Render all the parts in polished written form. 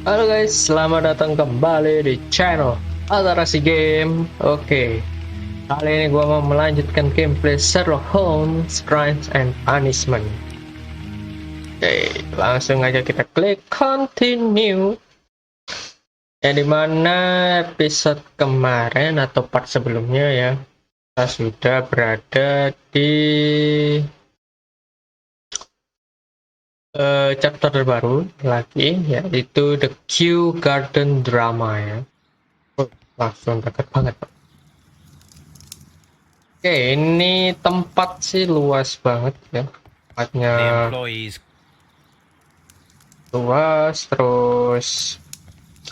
Halo guys, selamat datang kembali di channel Atarashii GAME. Oke, kali ini gua mau melanjutkan gameplay Sherlock Holmes, Crimes and Punishment. Oke, langsung aja kita klik continue. Yang dimana episode kemarin atau part sebelumnya ya, kita sudah berada di chapter terbaru lagi, yaitu The Kew Garden Drama ya. Langsung deket banget Pak. Oke, ini tempat sih luas banget ya. Tempatnya The employees. luas, terus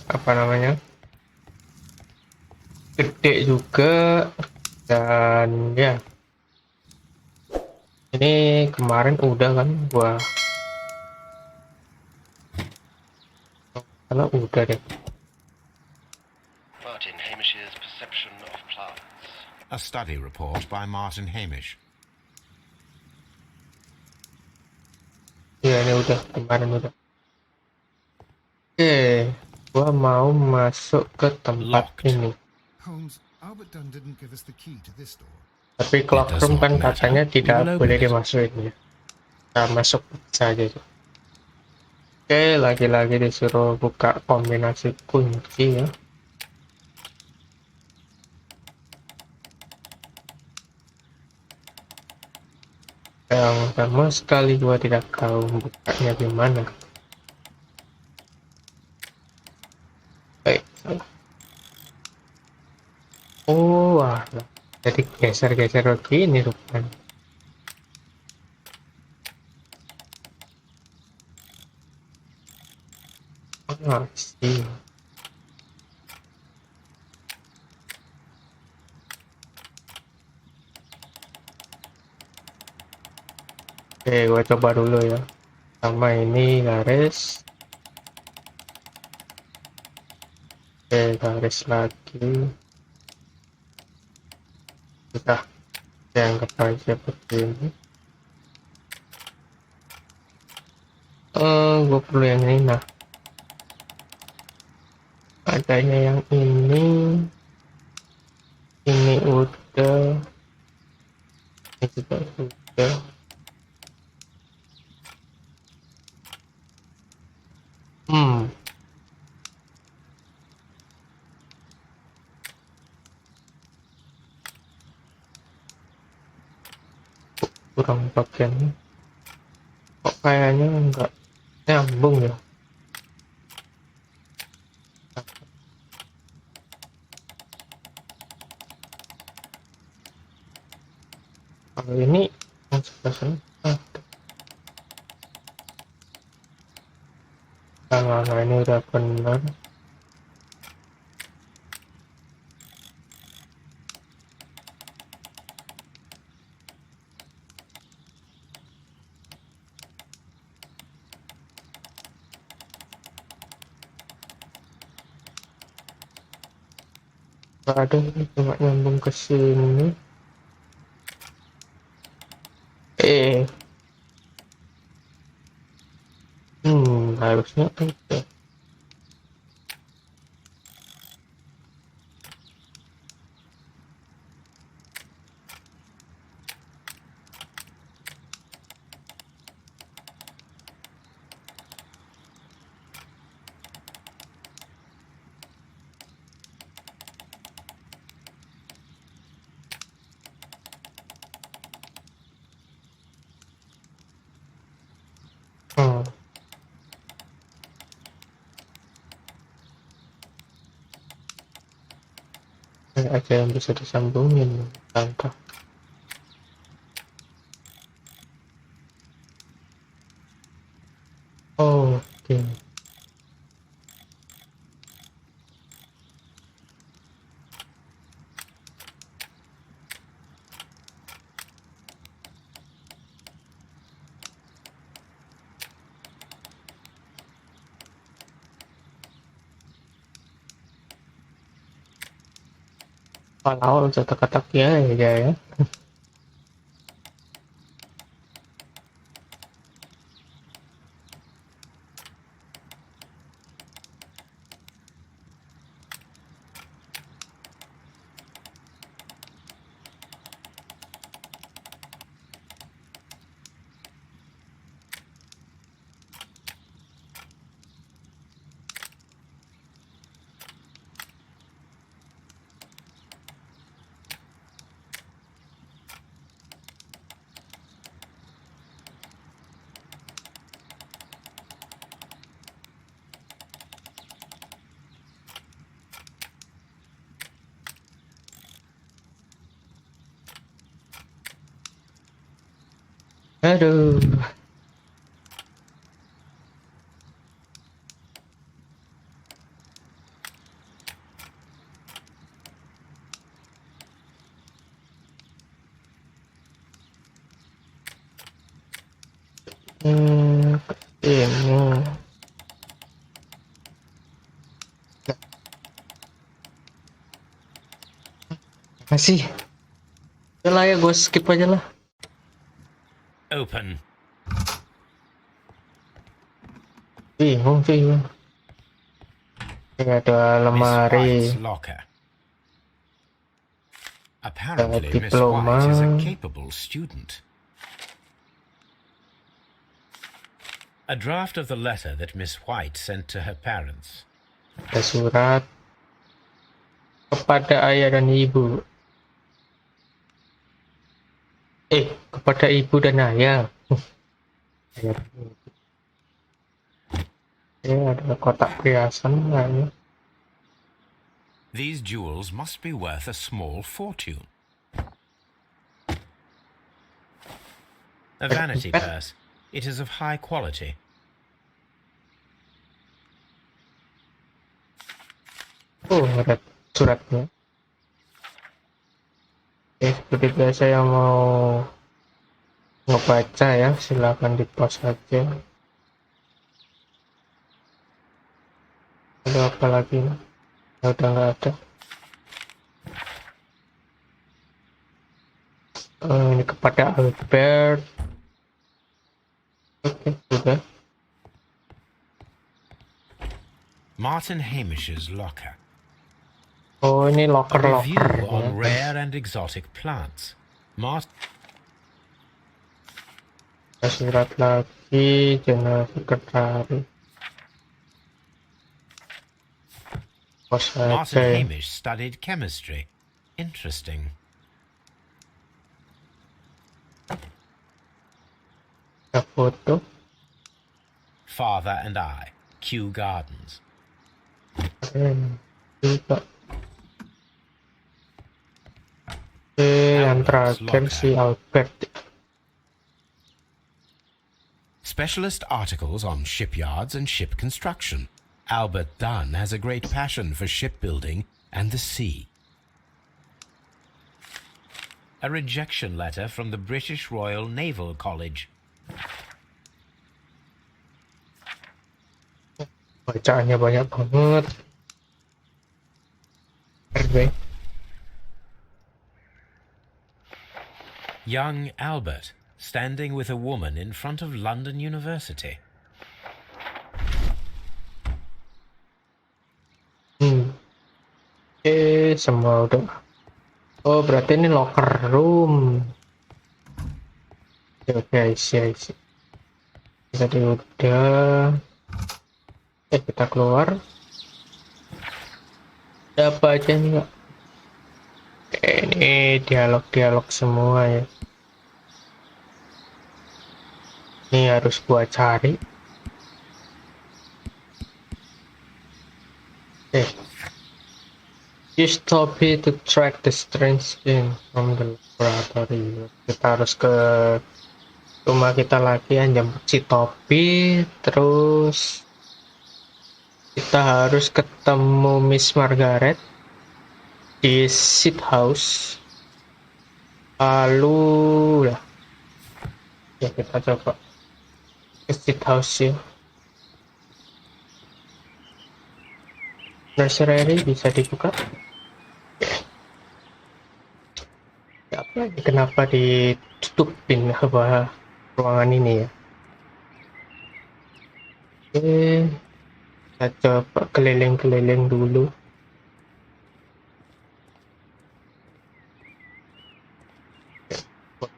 apa namanya? Gede juga, dan ya. Ini kemarin udah kan gua kalau udah deh. Martin Hamish's perception of plants. A study report by Martin Hamish. Iya, ini udah kemarin udah. Oke, gua mau masuk ke tempat Locked. ini. Holmes, Albert Dunn didn't give us the key to this door. Tapi does cloakroom not kan matter. katanya We tidak will open boleh it. dimasukin ya. Kita masuk saja tuh. Oke, lagi-lagi disuruh buka kombinasi kunci ya. Yang sama sekali gua tidak tahu bukanya gimana. Baik, salah. Oh, wah, jadi geser-geser begini rupanya. Ah, sih. Oke, gua coba dulu ya. Sama ini garis. Oke, garis lagi. Sudah, saya anggap aja begini. Gue perlu yang ini. Nah, adanya yang ini udah, ini juga udah. Kurang bagiannya. Kok kayaknya enggak nyambung ya. Kalau ini yang sebelah sana ada. Nah, ini udah benar. Nggak ada, ini cuma nyambung ke sini. Harusnya ada. Aja yang bisa disambungin langkah. Oke. Awal kata-kata ya ya. Aduh. Ini. Masih. Udah lah ya, gue skip aja lah. Open. Bingung sih. Ini ada Miss lemari. White's locker. Apparently, Miss diploma. White is a capable student. A draft of the letter that Miss White sent to her parents. Ada surat kepada ayah dan ibu. Kepada ibu dan ayah. Ayah dan ibu. Ada kotak perhiasan kayaknya. These jewels must be worth a small fortune. A vanity purse. It is of high quality. Ada suratnya. Seperti biasa yang mau ngebaca ya, silakan di post aja. Ada apa lagi? Ya, udah nggak ada. Ini kepada Albert. Oke, sudah. Martin Hamish's locker. Oh, ini A locker review on ya. rare and exotic plants. Ada surat lagi, jurnal sekretaris. Pos Martin aja ya. Hamish studied chemistry. Interesting. Ada foto. Father and I. Kew Gardens. Juga. Yang terakhir si Albert. Specialist articles on shipyards and ship construction. Albert Dunn has a great passion for shipbuilding and the sea. A rejection letter from the British Royal Naval College. Bacaannya banyak banget. RB. Young Albert, standing with a woman in front of London University. Semua udah. Oh, berarti ini locker room. Oke, isi. Jadi udah. Kita keluar. Ada apa aja nih, Kak? Ini dialog semua ya. Ini harus gua cari. Use topi to track the strange thing from the laboratory. Kita harus ke rumah kita lagi, jemput si topi. Terus kita harus ketemu Miss Margaret di Seat House. Lalu ya kita coba ke Seat House ya. Nursery bisa dibuka. Kenapa ditutupin apa ruangan ini ya? Kita coba keliling-keliling dulu.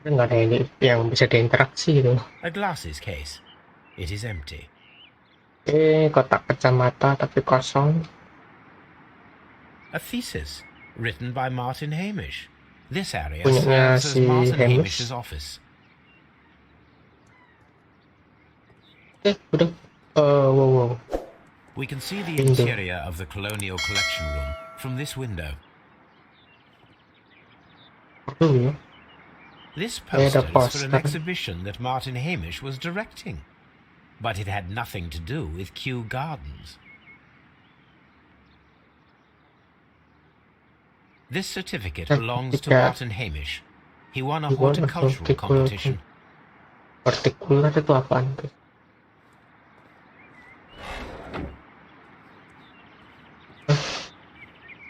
Nggak ada yang bisa diinteraksi gitu. A glasses case. It is empty. Kotak kacamata tapi kosong. A thesis written by Martin Hamish. This area Punyanya serves as si Martin Hamish. Hamish's office. Udah. Wow. We can see the Window. interior of the Colonial Collection Room from this window. Ya. This Yeah, the poster is for an poster. exhibition that Martin Hamish was directing, but it had nothing to do with Kew Gardens. This certificate belongs to Certificate. Martin Hamish. He won a He won a horticultural competition. Partikular itu apaan tuh?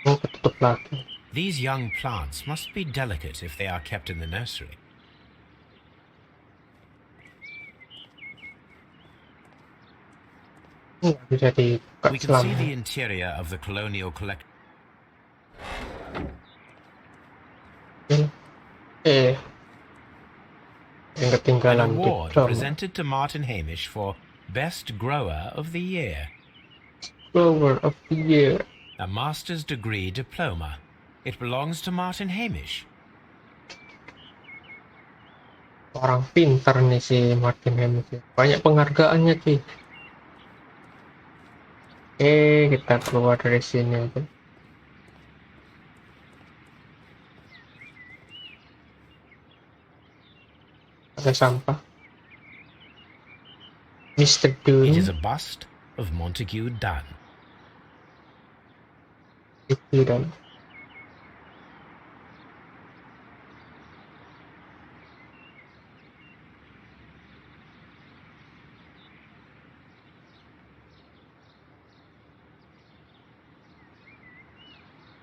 Oh, ketutup lagi. These young plants must be delicate if they are kept in the nursery. Bisa dibuka We can see selama. the interior of the colonial collection. Yang An ketinggalan award diploma. presented to Martin Hamish for Best Grower of the Year. Grower of the Year. A master's degree diploma. It belongs to Martin Hamish. Orang pintar nih si Martin Hamish. Banyak penghargaannya cuy. Kita keluar dari sini aja. Ada sampah. Mr. It is Dunn. a bust of Montague Dunn. Itu dan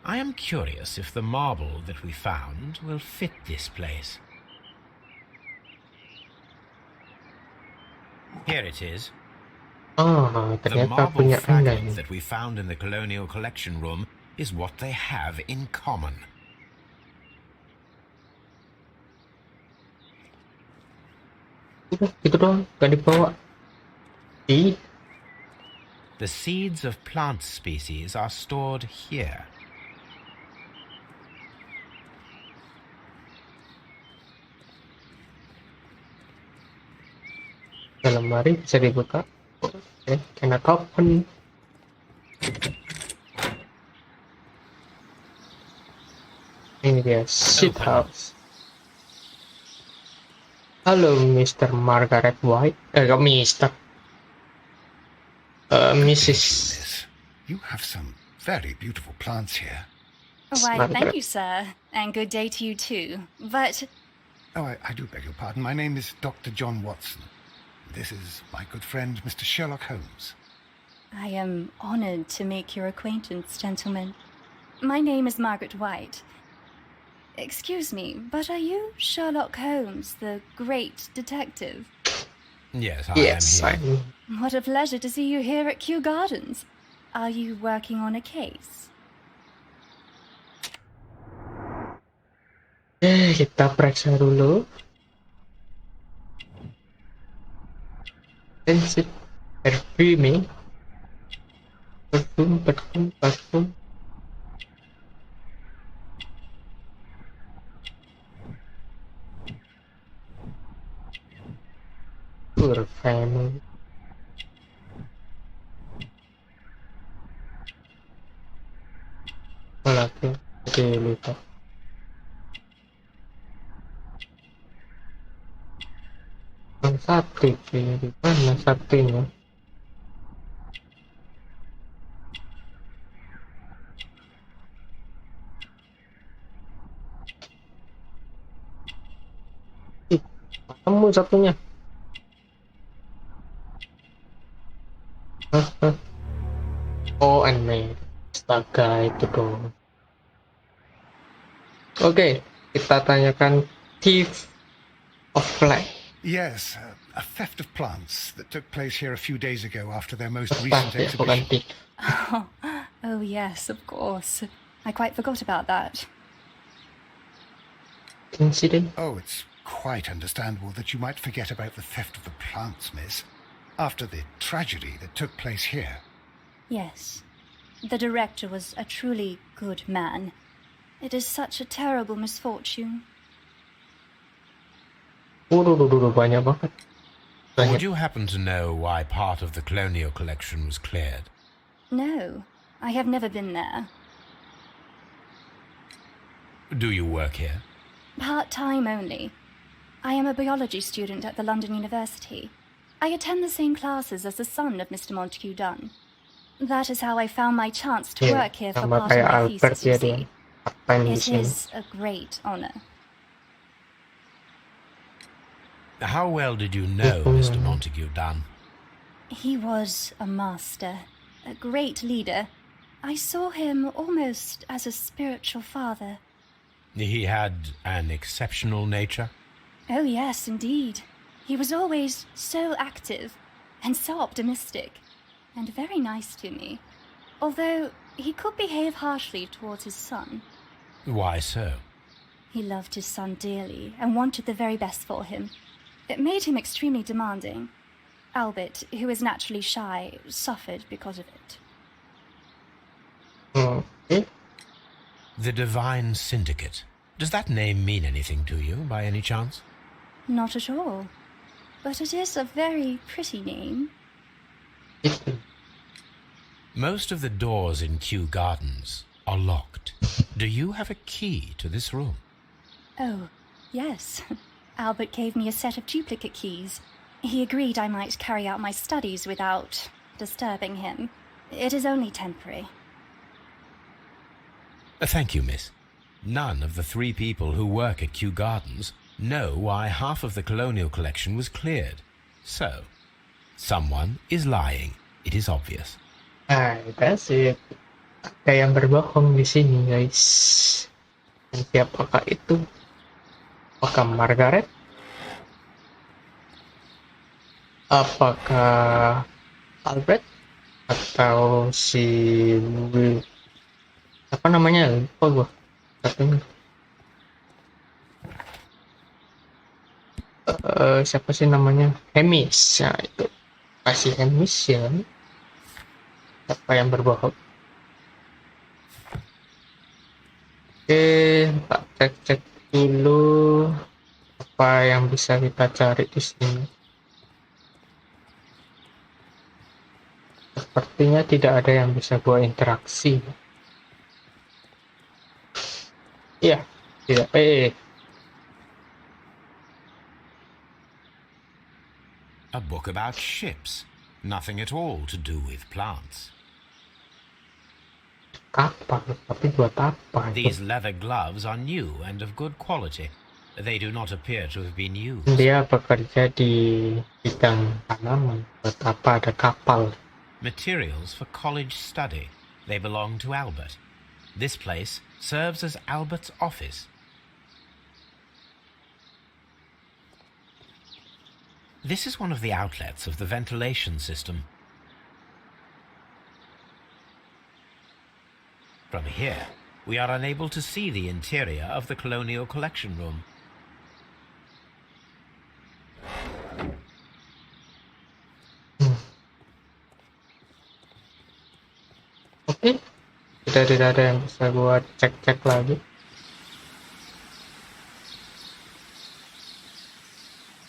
I am curious if the marble that we found will fit this place. Here it is. The ternyata marble punya fragment anda. that we found in the colonial collection room is what they have in common. Gitu doang, gak dibawa. The seeds of plant species are stored here. Dalam lemari bisa dibuka. Cannot open. Ini dia shit house. Halo Mr. Margaret White. Mr. Mrs. Miss, you have some very beautiful plants here. Why, Margaret. thank you, sir, and good day to you too. But Oh, I do beg your pardon. My name is Dr. John Watson. This is my good friend, Mr. Sherlock Holmes. I am honored to make your acquaintance, gentlemen. My name is Margaret White. Excuse me, but are you Sherlock Holmes, the great detective? Yes, Yes, I am here. What a pleasure to see you here at Kew Gardens. Are you working on a case? Kita periksa dulu. Sensit, perfuming, parfum. Poor family. Malaki, dilipat. Sate cuy, di mana satenya? Ketemu satunya. Oh, aneh. Astaga, itu dong. Oke, kita tanyakan thief of flag. Yes, a theft of plants that took place here a few days ago after their most Tepat recent ya, bukan exhibition. thief. Oh, yes, of course. I quite forgot about that. Incident. Oh, it's quite understandable that you might forget about the theft of the plants, miss, after the tragedy that took place here. Yes. The director was a truly good man. It is such a terrible misfortune. Banyak banget. Banyak. Would you happen to know why part of the colonial collection was cleared? No, I have never been there. Do you work here? Part-time only. I am a biology student at the London University. I attend the same classes as the son of Mr. Montague Dunn. That is how I found my chance to work here for sama part of kayak my Albert thesis, you ya dia. see. Part-time di It sini. is a great honor. How well did you know Mr. Montague Dunn? He was a master, a great leader. I saw him almost as a spiritual father. He had an exceptional nature? Oh, yes, indeed. He was always so active and so optimistic, and very nice to me. Although he could behave harshly towards his son. Why so? He loved his son dearly and wanted the very best for him. It made him extremely demanding. Albert, who is naturally shy, suffered because of it. Oke. The Divine Syndicate. Does that name mean anything to you, by any chance? Not at all. But it is a very pretty name. Itu. Most of the doors in Kew Gardens are locked. Do you have a key to this room? Oh, yes. Albert gave me a set of duplicate keys. He agreed I might carry out my studies without disturbing him. It is only temporary. Thank you, miss. None of the 3 people who work at Kew Gardens know why half of the colonial collection was cleared. So, someone is lying. It is obvious. Nah, that's it. Ada yang berbohong di sini, guys. Dan siapakah itu? Apakah Margaret? Apakah Albert? Atau si apa namanya? Lupa gua. Satunya. Siapa sih namanya? Hamish. Nah, itu. Kasih Hamish ya. Siapa yang berbohong? Oke, tak cek-cek dulu apa yang bisa kita cari di sini. Sepertinya tidak ada yang bisa gua interaksi. Iya, tidak. A book about ships. Nothing at all to do with plants. Kapal, tapi buat apa itu? These leather gloves are new and of good quality. They do not appear to have been used. Dia bekerja di bidang tanaman. Buat apa ada kapal? Materials for college study. They belong to Albert. This place serves as Albert's office. This is one of the outlets of the ventilation system. From here, we are unable to see the interior of the colonial collection room. Oke, tidak ada yang bisa gua cek-cek lagi.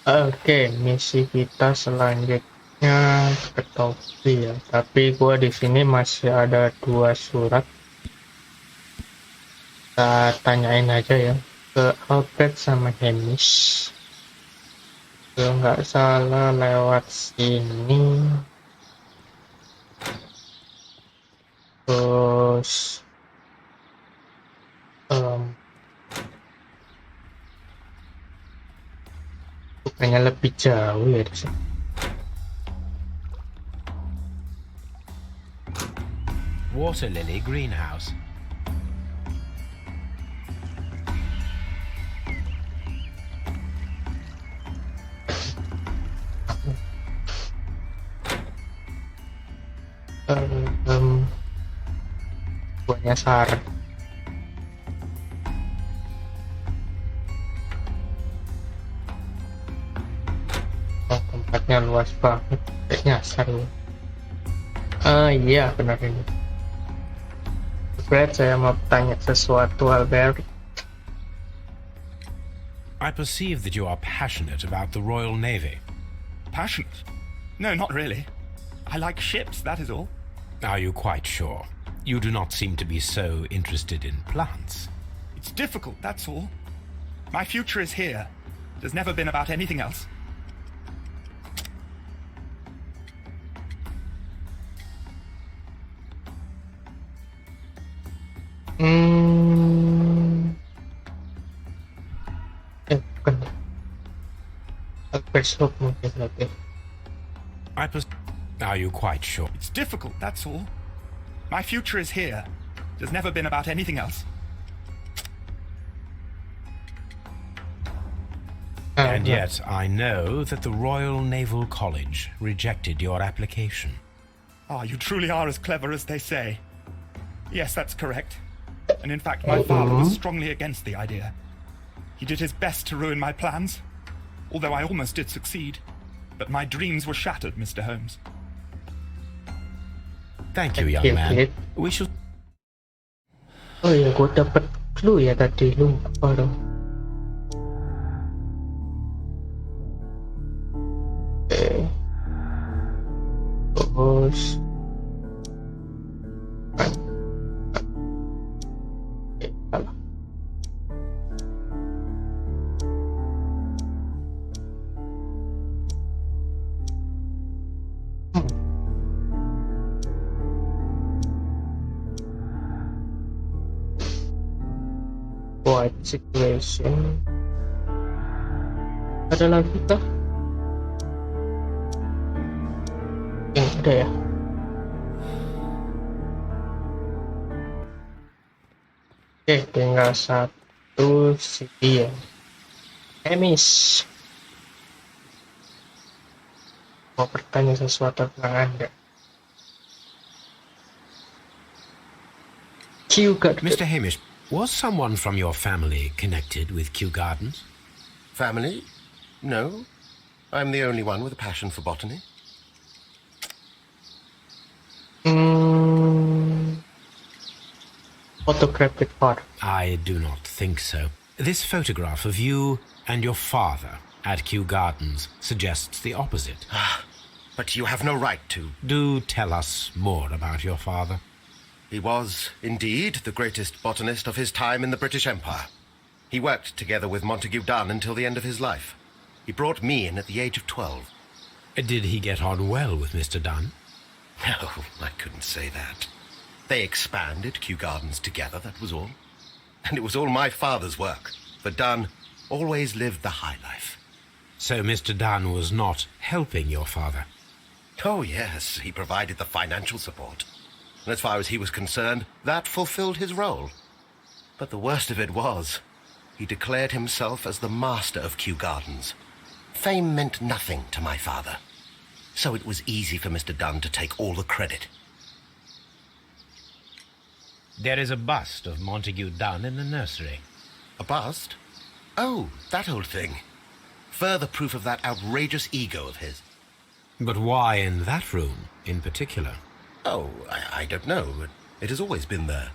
Oke, misi kita selanjutnya ke topi ya. Tapi gua di sini masih ada 2 surat. Kita tanyain aja ya ke Albert sama Hamish. Kalau nggak salah lewat sini. Terus bukannya lebih jauh ya di sini. Water lily greenhouse. Gua nyasar. Oh, tempatnya luas banget. Kayak nyasar lu. Iya benar ini. Albert, saya mau tanya sesuatu, Albert. I perceive that you are passionate about the Royal Navy. Passionate? No, not really. I like ships, that is all. Are you quite sure? You do not seem to be so interested in plants. It's difficult, that's all. My future is here. There's never been about anything else. Bukan. Besok mungkin lagi. Are you quite sure? It's difficult, that's all. My future is here. There's never been about anything else. And yet I know that the Royal Naval College rejected your application. Ah, you truly are as clever as they say. Yes, that's correct. And in fact, my father was strongly against the idea. He did his best to ruin my plans, although I almost did succeed. But my dreams were shattered, Mr. Holmes. Thank you, young man. We shall... Oh ya, gue dapet clue ya tadi, lupa dong. Oke. Terus salah. What situation? Ada lagi kah? Yang ada ya? Oke, tinggal satu CD ya. Emis. Mau bertanya sesuatu tentang Anda. Kew Gardens. Mr. Hamish, was someone from your family connected with Kew Gardens? Family? No. I'm the only one with a passion for botany. Photographic art. I do not think so. This photograph of you and your father at Kew Gardens suggests the opposite. But you have no right to. Do tell us more about your father. He was, indeed, the greatest botanist of his time in the British Empire. He worked together with Montague Dunn until the end of his life. He brought me in at the age of 12. Did he get on well with Mr. Dunn? No, I couldn't say that. They expanded Kew Gardens together, that was all. And it was all my father's work, for Dunn always lived the high life. So Mr. Dunn was not helping your father? Oh, yes, he provided the financial support. And as far as he was concerned, that fulfilled his role. But the worst of it was, he declared himself as the master of Kew Gardens. Fame meant nothing to my father. So it was easy for Mr. Dunn to take all the credit. There is a bust of Montague Dunn in the nursery. A bust? Oh, that old thing. Further proof of that outrageous ego of his. But why in that room in particular? Oh, I don't know, but it has always been there.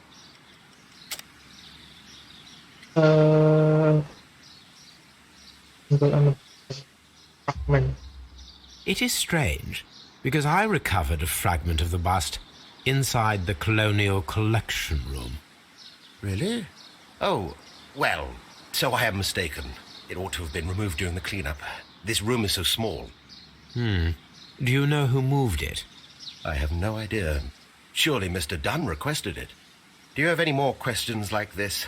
Fragment. It is strange, because I recovered a fragment of the bust inside the Colonial Collection Room. Really? Oh, well, so I am mistaken. It ought to have been removed during the cleanup. This room is so small. Do you know who moved it? I have no idea. Surely Mr. Dunn requested it. Do you have any more questions like this?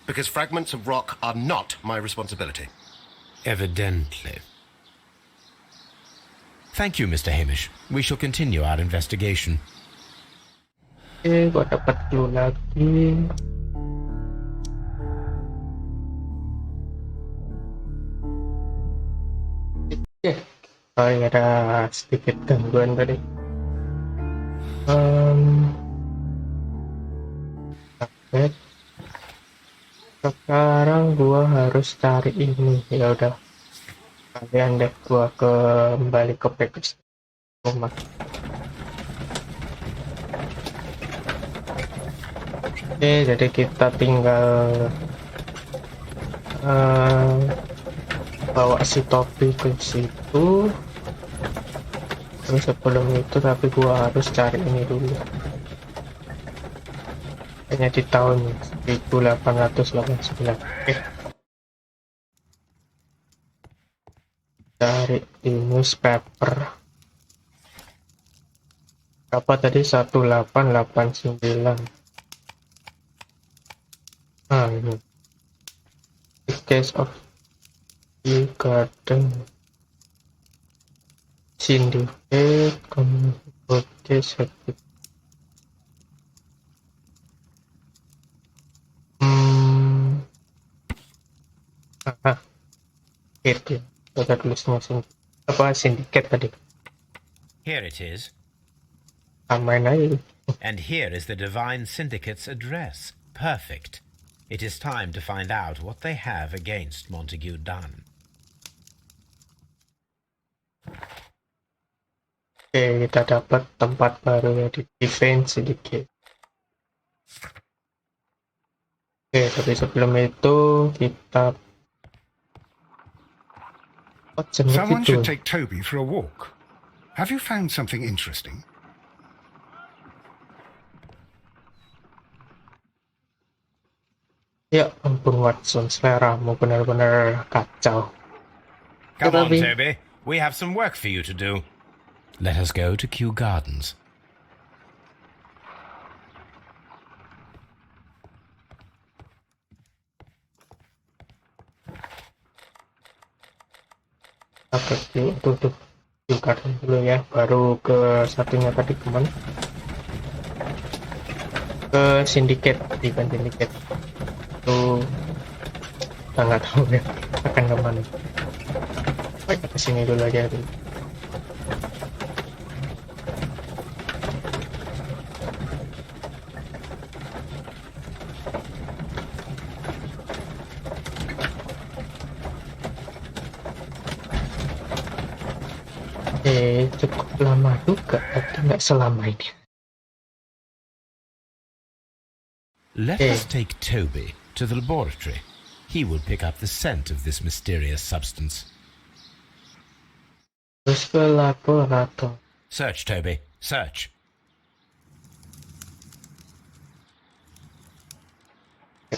Because fragments of rock are not my responsibility. Evidently. Thank you, Mr. Hamish. We shall continue our investigation. Oke, gua dapat clue lagi. Oke, oh ya ada sedikit gangguan tadi. Oke. Sekarang gua harus cari ini. Ya udah. Kalian deh, gua kembali ke package rumah. Oke, jadi kita tinggal bawa si topi ke situ. Terus sebelum itu tapi gua harus cari ini dulu. Hanya di tahun 1889. Oke. Cari di newspaper. Berapa tadi? 1889. Ah, ini. The Case of the Garden. Syndicate Community Service. Gitu ya. Kita tulisnya sindiket tadi. Here it is. Samain aja. And here is the Divine Syndicate's address. Perfect. It is time to find out what they have against Montague Dunn. Oke, kita dapat tempat baru ya di defense sedikit. Oke, tapi sebelum itu kita Someone should take Toby for a walk. Have you found something interesting? Ya ampun Watson, seleramu benar-benar kacau. Come on, Toby. We have some work for you to do. Let us go to Kew Gardens. Oke, tutup juga dulu ya, baru ke satunya tadi kemana? Ke sindiket, di kan sindiket itu kita nggak tahu ya akan kemana. Kita kesini dulu aja dulu. Cukup lama juga, tapi nggak selama ini. Let us take Toby to the laboratory. He will pick up the scent of this mysterious substance. Terus ke laboratorium. Search, Toby. Search.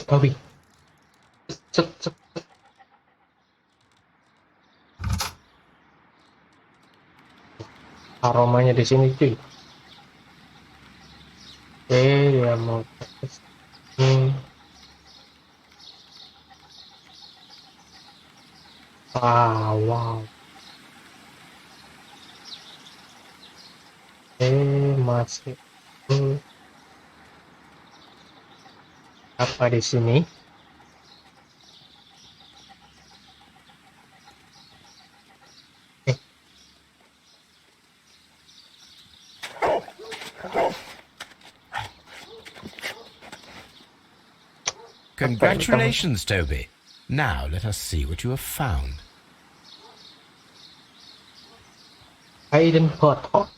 Toby. Cet. Aromanya di sini cuy. Oke, dia mau ke sini. Wow. Masih apa di sini? Congratulations, Toby. Now let us see what you have found. Hidden bottle.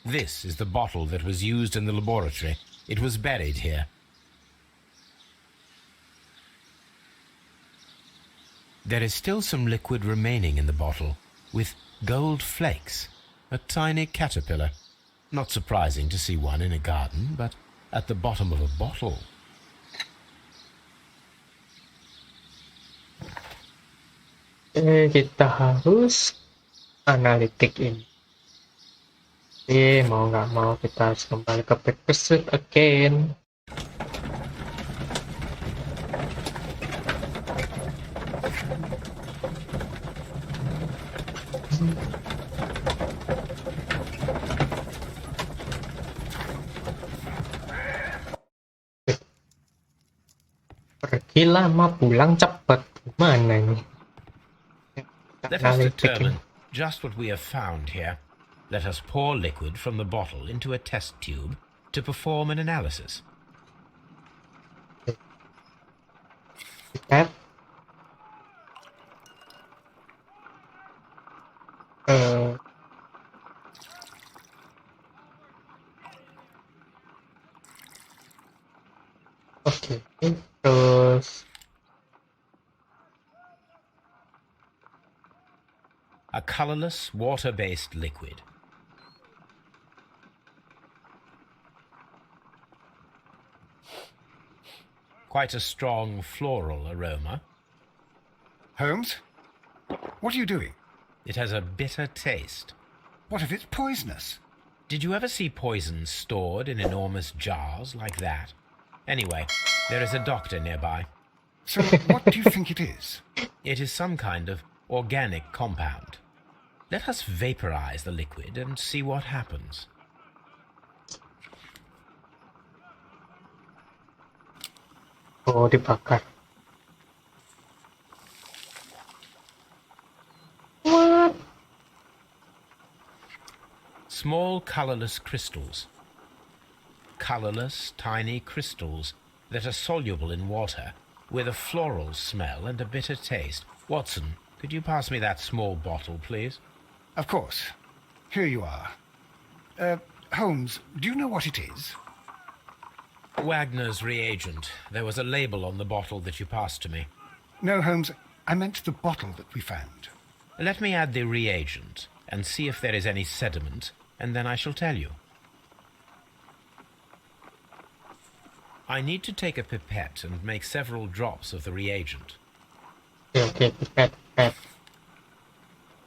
This is the bottle that was used in the laboratory. It was buried here. There is still some liquid remaining in the bottle, with gold flakes, a tiny caterpillar. Not surprising to see one in a garden, but at the bottom of a bottle. Kita harus analitik ini. Mau nggak mau kita harus kembali ke Baker Street again. Pergi lama, pulang cepat. Mana ini? Let us determine just what we have found here. Let us pour liquid from the bottle into a test tube to perform an analysis. That okay, terus a colorless, water-based liquid. Quite a strong floral aroma. Holmes? What are you doing? It has a bitter taste. What if it's poisonous? Did you ever see poison stored in enormous jars like that? Anyway, there is a doctor nearby. So what do you think it is? It is some kind of organic compound. Let us vaporize the liquid and see what happens. Oh, dibakar. What? Small colorless crystals. Colorless, tiny crystals that are soluble in water, with a floral smell and a bitter taste. Watson, could you pass me that small bottle, please? Of course. Here you are. Holmes, do you know what it is? Wagner's reagent. There was a label on the bottle that you passed to me. No, Holmes, I meant the bottle that we found. Let me add the reagent and see if there is any sediment, and then I shall tell you. I need to take a pipette and make several drops of the reagent. Okay, pipette.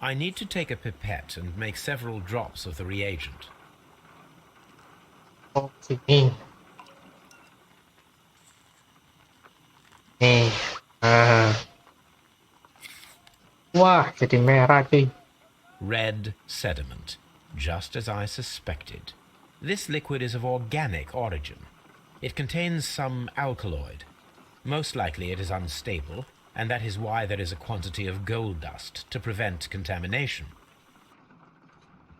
I need to take a pipette and make several drops of the reagent. Oh, sini. Nih. Wah, jadi merah cuy. Red sediment, just as I suspected. This liquid is of organic origin. It contains some alkaloid. Most likely it is unstable, and that is why there is a quantity of gold dust to prevent contamination.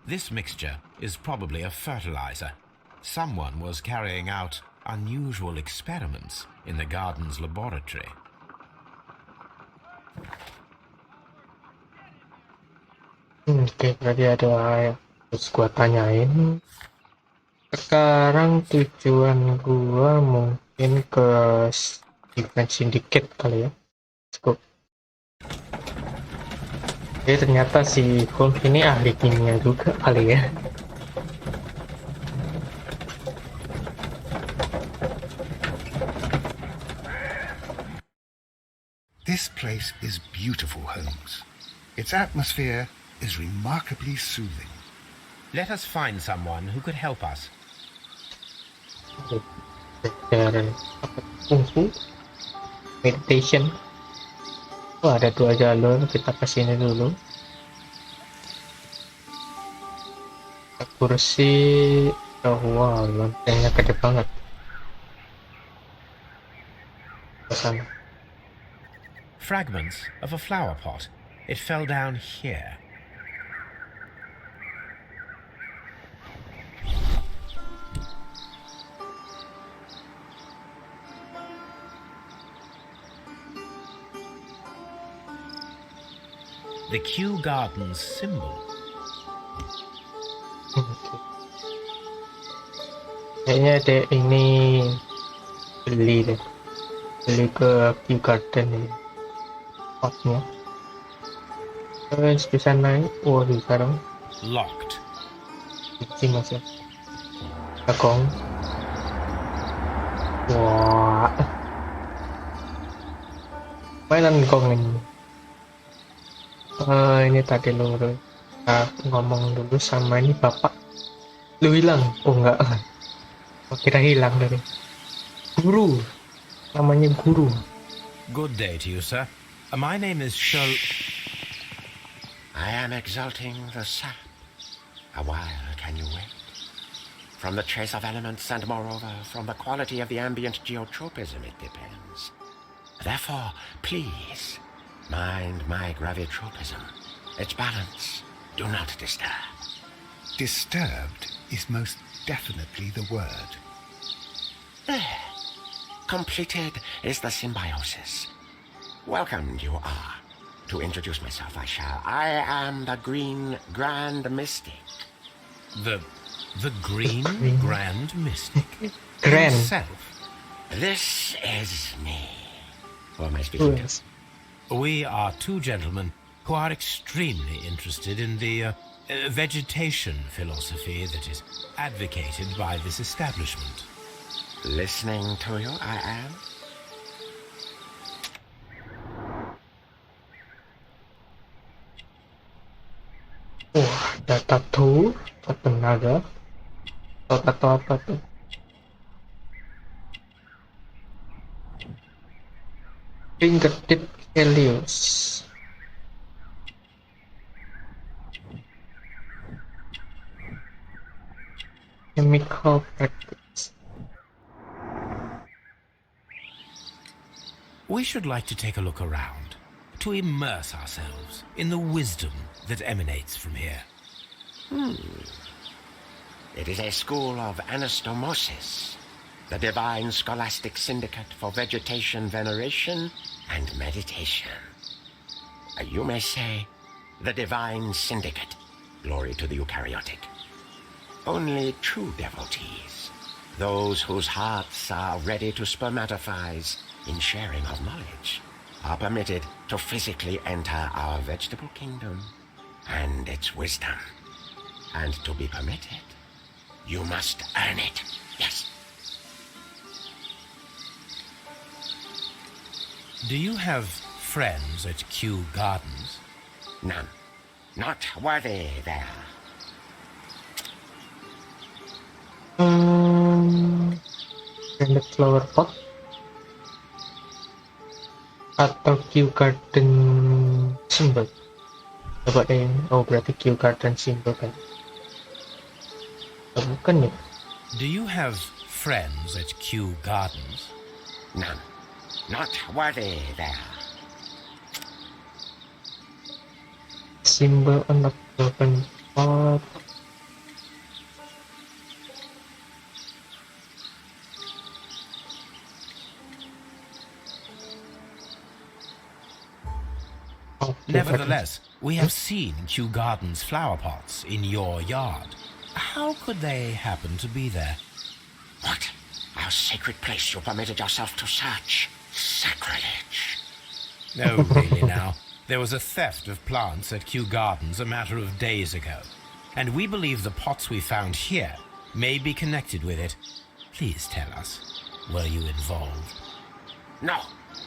This mixture is probably a fertilizer. Someone was carrying out unusual experiments in the garden's laboratory. Oke, berarti ada yang harus gua tanyain. Sekarang tujuan gua mungkin ke Defense Syndicate kali ya. Let's go. Jadi ternyata si Holmes ini ahli kimia juga kali ya. This place is beautiful, Holmes. Its atmosphere is remarkably soothing. Let us find someone who could help us. Belajar kungfu, meditation. Oh, ada 2 jalur, kita ke sini dulu. Kursi, oh wow, lantainya gede banget. Ke sana. Fragments of a flower pot. It fell down here. The Kew Gardens symbol. Kayaknya ada ini beli ke Kew Garden ini potnya. Terus bisa naik. Oh, sekarang Locked. kunci masih kagong. Wah, mainan gong ini. Ini tadi lu ngomong dulu sama ini bapak. Lu hilang? Oh enggak, oh, kira hilang dari guru. Namanya guru. Good day to you, sir. My name is Sherlock. I am exalting the sap. A while can you wait? From the trace of elements and moreover from the quality of the ambient geotropism it depends. Therefore, please, mind my gravitropism. Its balance. Do not disturb. Disturbed is most definitely the word. There. Completed is the symbiosis. Welcome you are. To introduce myself, I shall. I am the Green Grand Mystic. The Green Grand Mystic Grand. himself. This is me. Who am I speaking to? Yes. We are 2 gentlemen who are extremely interested in the vegetation philosophy that is advocated by this establishment. Listening to you, I am. Ada tattoo, tattoo naga, atau tattoo apa tuh? Fingertip Helios. Chemical practice. We should like to take a look around, to immerse ourselves in the wisdom that emanates from here. It is a school of anastomosis, the divine scholastic syndicate for vegetation veneration and meditation. You may say, the divine syndicate, glory to the eukaryotic. Only true devotees, those whose hearts are ready to spermatophize in sharing of knowledge, are permitted to physically enter our vegetable kingdom and its wisdom. And to be permitted, you must earn it. Yes. Do you have friends at Kew Gardens? None. Not worthy there. And the flower pot. Atau Kew Garden symbol. Coba deh, oh berarti Kew Garden symbol kan? Oh, bukan ya? Do you have friends at Kew Gardens? None. Not worthy there. Symbol on the broken pot. Oh, Kew Nevertheless, we have seen Kew Gardens flower pots in your yard. How could they happen to be there? What? Our sacred place you permitted yourself to search? Sacrilege. No, really now. There was a theft of plants at Kew Gardens a matter of days ago, and we believe the pots we found here may be connected with it. Please tell us, were you involved? No.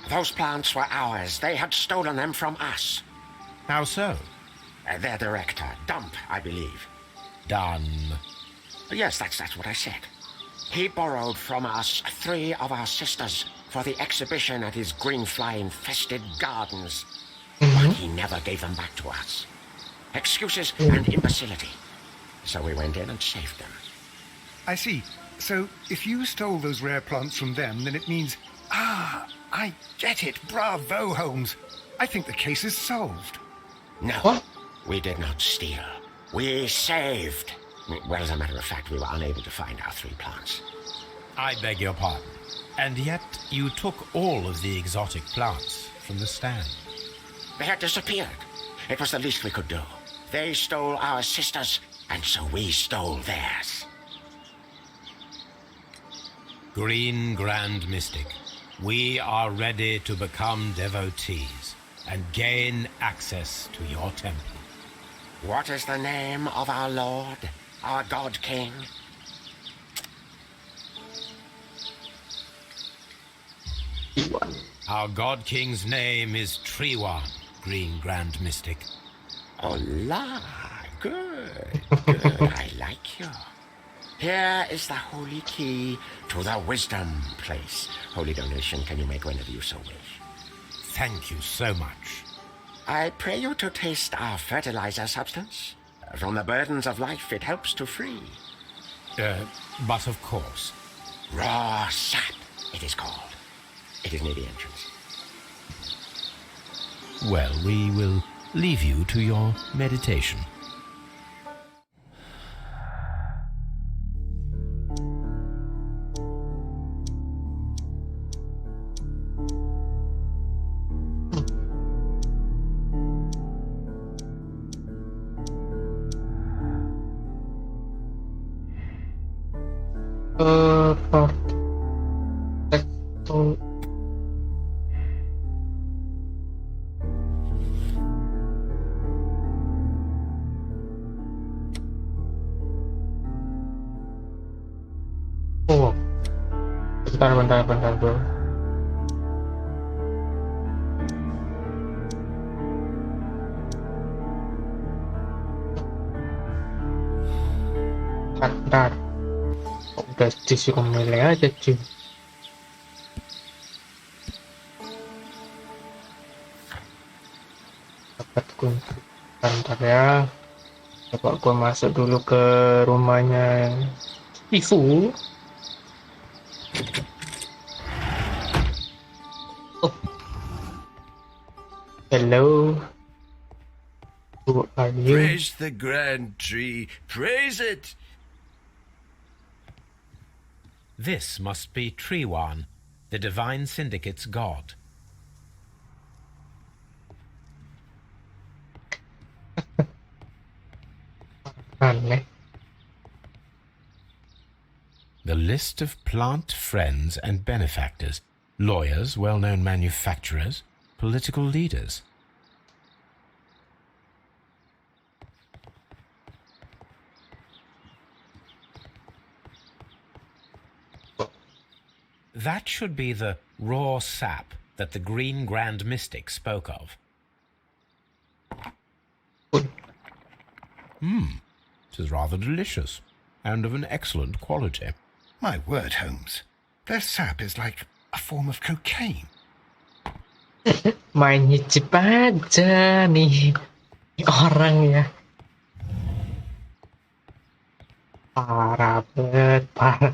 Those plants were ours. They had stolen them from us. How so? Their director, Dump, I believe. Done. Yes, that's what I said. He borrowed from us 3 of our sisters for the exhibition at his green fly-infested gardens. But he never gave them back to us. Excuses and imbecility. So we went in and saved them. I see. So, if you stole those rare plants from them, then it means... Ah, I get it. Bravo, Holmes. I think the case is solved. No, What? we did not steal. We saved. Well, as a matter of fact, we were unable to find our 3 plants. I beg your pardon. And yet you took all of the exotic plants from the stand. They had disappeared. It was the least we could do. They stole our sisters, and so we stole theirs. Green Grand Mystic, we are ready to become devotees and gain access to your temple. What is the name of our Lord, our God King? Our God King's name is Triwan, Green Grand Mystic. Oh, la, good, good, I like you. Here is the holy key to the wisdom place. Holy donation can you make whenever you so wish. Thank you so much. I pray you to taste our fertilizer substance. From the burdens of life it helps to free. But of course. Raw sap, it is called. It is near the entrance. Well, we will leave you to your meditation. Oh, bentar bro. Udah disuruh milih aja cuy. Dapat kunci. Bentar ya. Coba gue masuk dulu ke rumahnya Ifu. Oh. Hello. Who are you? Praise the grand tree. Praise it. This must be Triwan, the divine syndicate's god. Aneh. The list of plant friends and benefactors, lawyers, well-known manufacturers, political leaders. That should be the raw sap that the Green Grand Mystic spoke of. It is rather delicious, and of an excellent quality. My word, Holmes. Their sap is like a form of cocaine. Main nyicip aja nih orang ya. Parah banget, parah.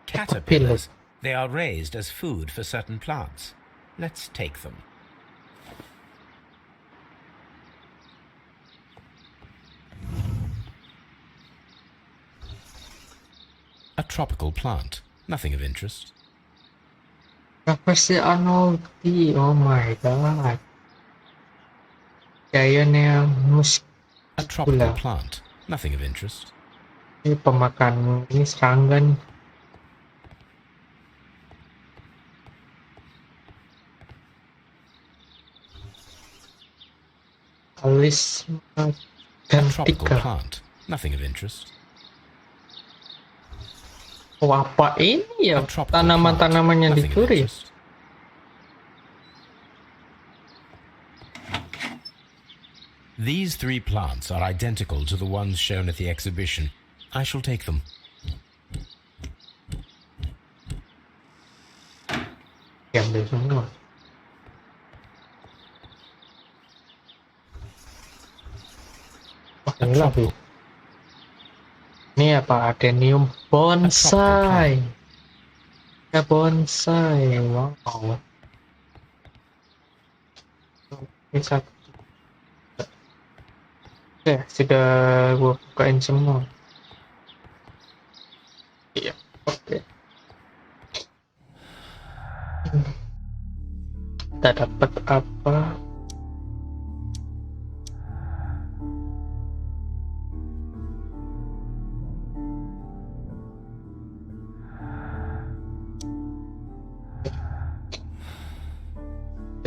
Caterpillars. They are raised as food for certain plants. Let's take them. A tropical plant. Nothing of interest. Apa sih Arnoldi? Oh my god. Giantnya A tropical muscular. plant. Nothing of interest. Ini pemakan, ini serangga nih. Alis A tropical gantika. plant. Nothing of interest. Oh, apa ini ya? A tropical Tanaman-tanaman yang plant. Nothing of dicuri. interest. These three plants are identical to the ones shown at the exhibition. I shall take them. Diambil semua. Oh, A ini lagi. tropical, Ini apa? Adenium bonsai. Ya bonsai. Wow. Ini satu. Oke, sudah gua bukain semua. Iya, oke. Kita dapat apa?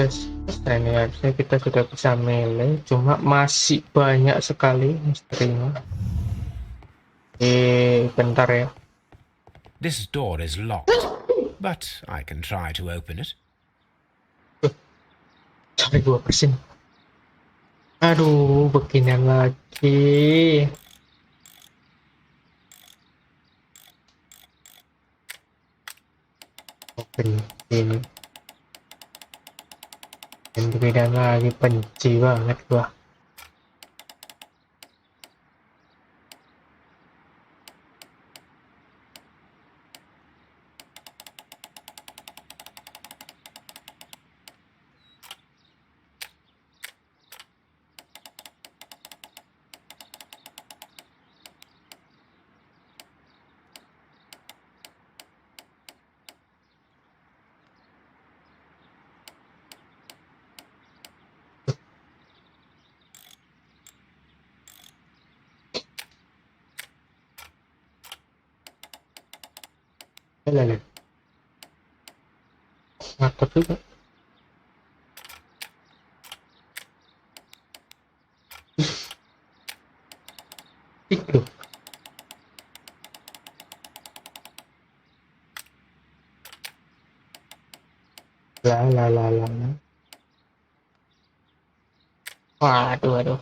Selesai nih, harusnya kita sudah bisa milih, cuma masih banyak sekali misterinya. Bentar ya. This door is locked, but I can try to open it. Cari gua bersin. Aduh, beginian lagi. Open ini. Dan berbeda lagi, benci banget gua. Lele. Mantap juga. Itu. La la la la. Waduh, aduh.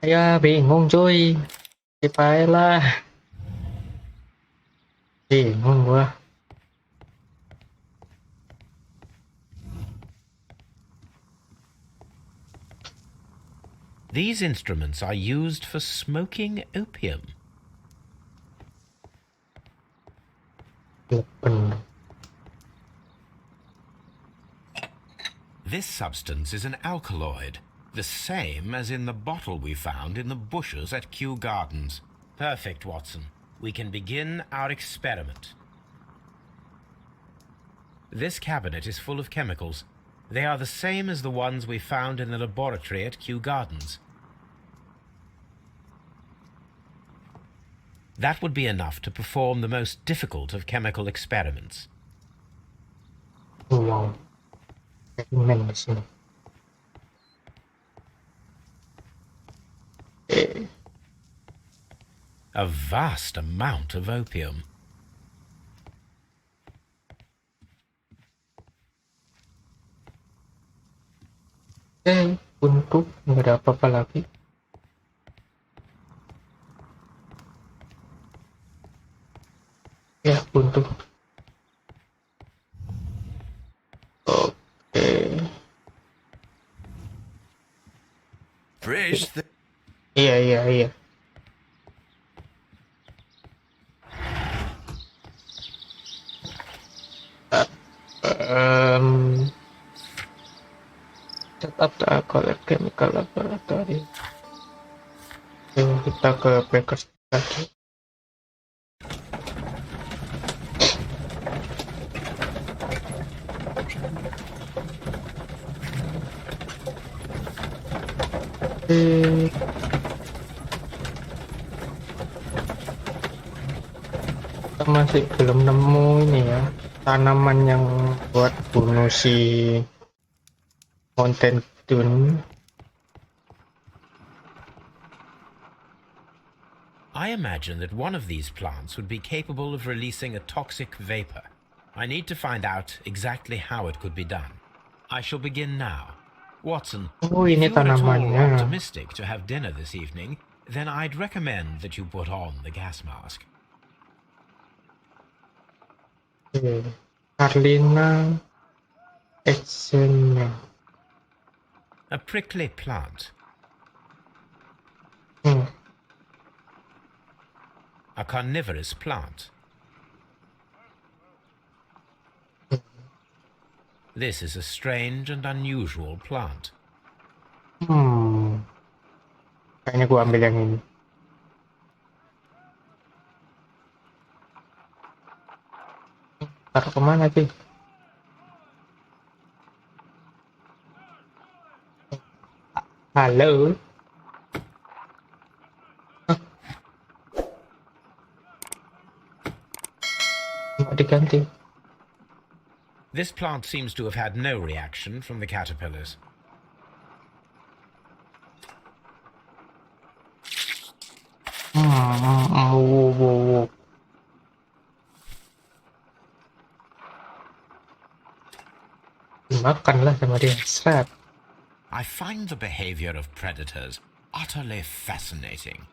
Ya bingung cuy. Skip aja lah. Bingung gua. These instruments are used for smoking opium. Bener. This substance is an alkaloid, the same as in the bottle we found in the bushes at Kew Gardens. Perfect, Watson. We can begin our experiment. This cabinet is full of chemicals. They are the same as the ones we found in the laboratory at Kew Gardens. That would be enough to perform the most difficult of chemical experiments. Wow. Eksperimen di sini. A vast amount of opium. Untuk nggak ada apa-apa lagi. Ya, untuk. Oke. Fresh. Iya. Set up the alcohol chemical laboratory. Kita ke Bakers lagi. Kita masih belum nemu ini ya, tanaman yang buat bunuh si Mountain Dune. I imagine that one of these plants would be capable of releasing a toxic vapor. I need to find out exactly how it could be done. I shall begin now. Watson, Oh, if ini you're at all tanamannya. optimistic to have dinner this evening, then I'd recommend that you put on the gas mask. Carlina Exene. A prickly plant. A carnivorous plant. This is a strange and unusual plant. Kayaknya gua ambil yang ini. Taruh kemana sih? Halo? Mau diganti. This plant seems to have had no reaction from the caterpillars. Wow. Dimakanlah sama dia. Seret. I find the behavior of predators utterly fascinating.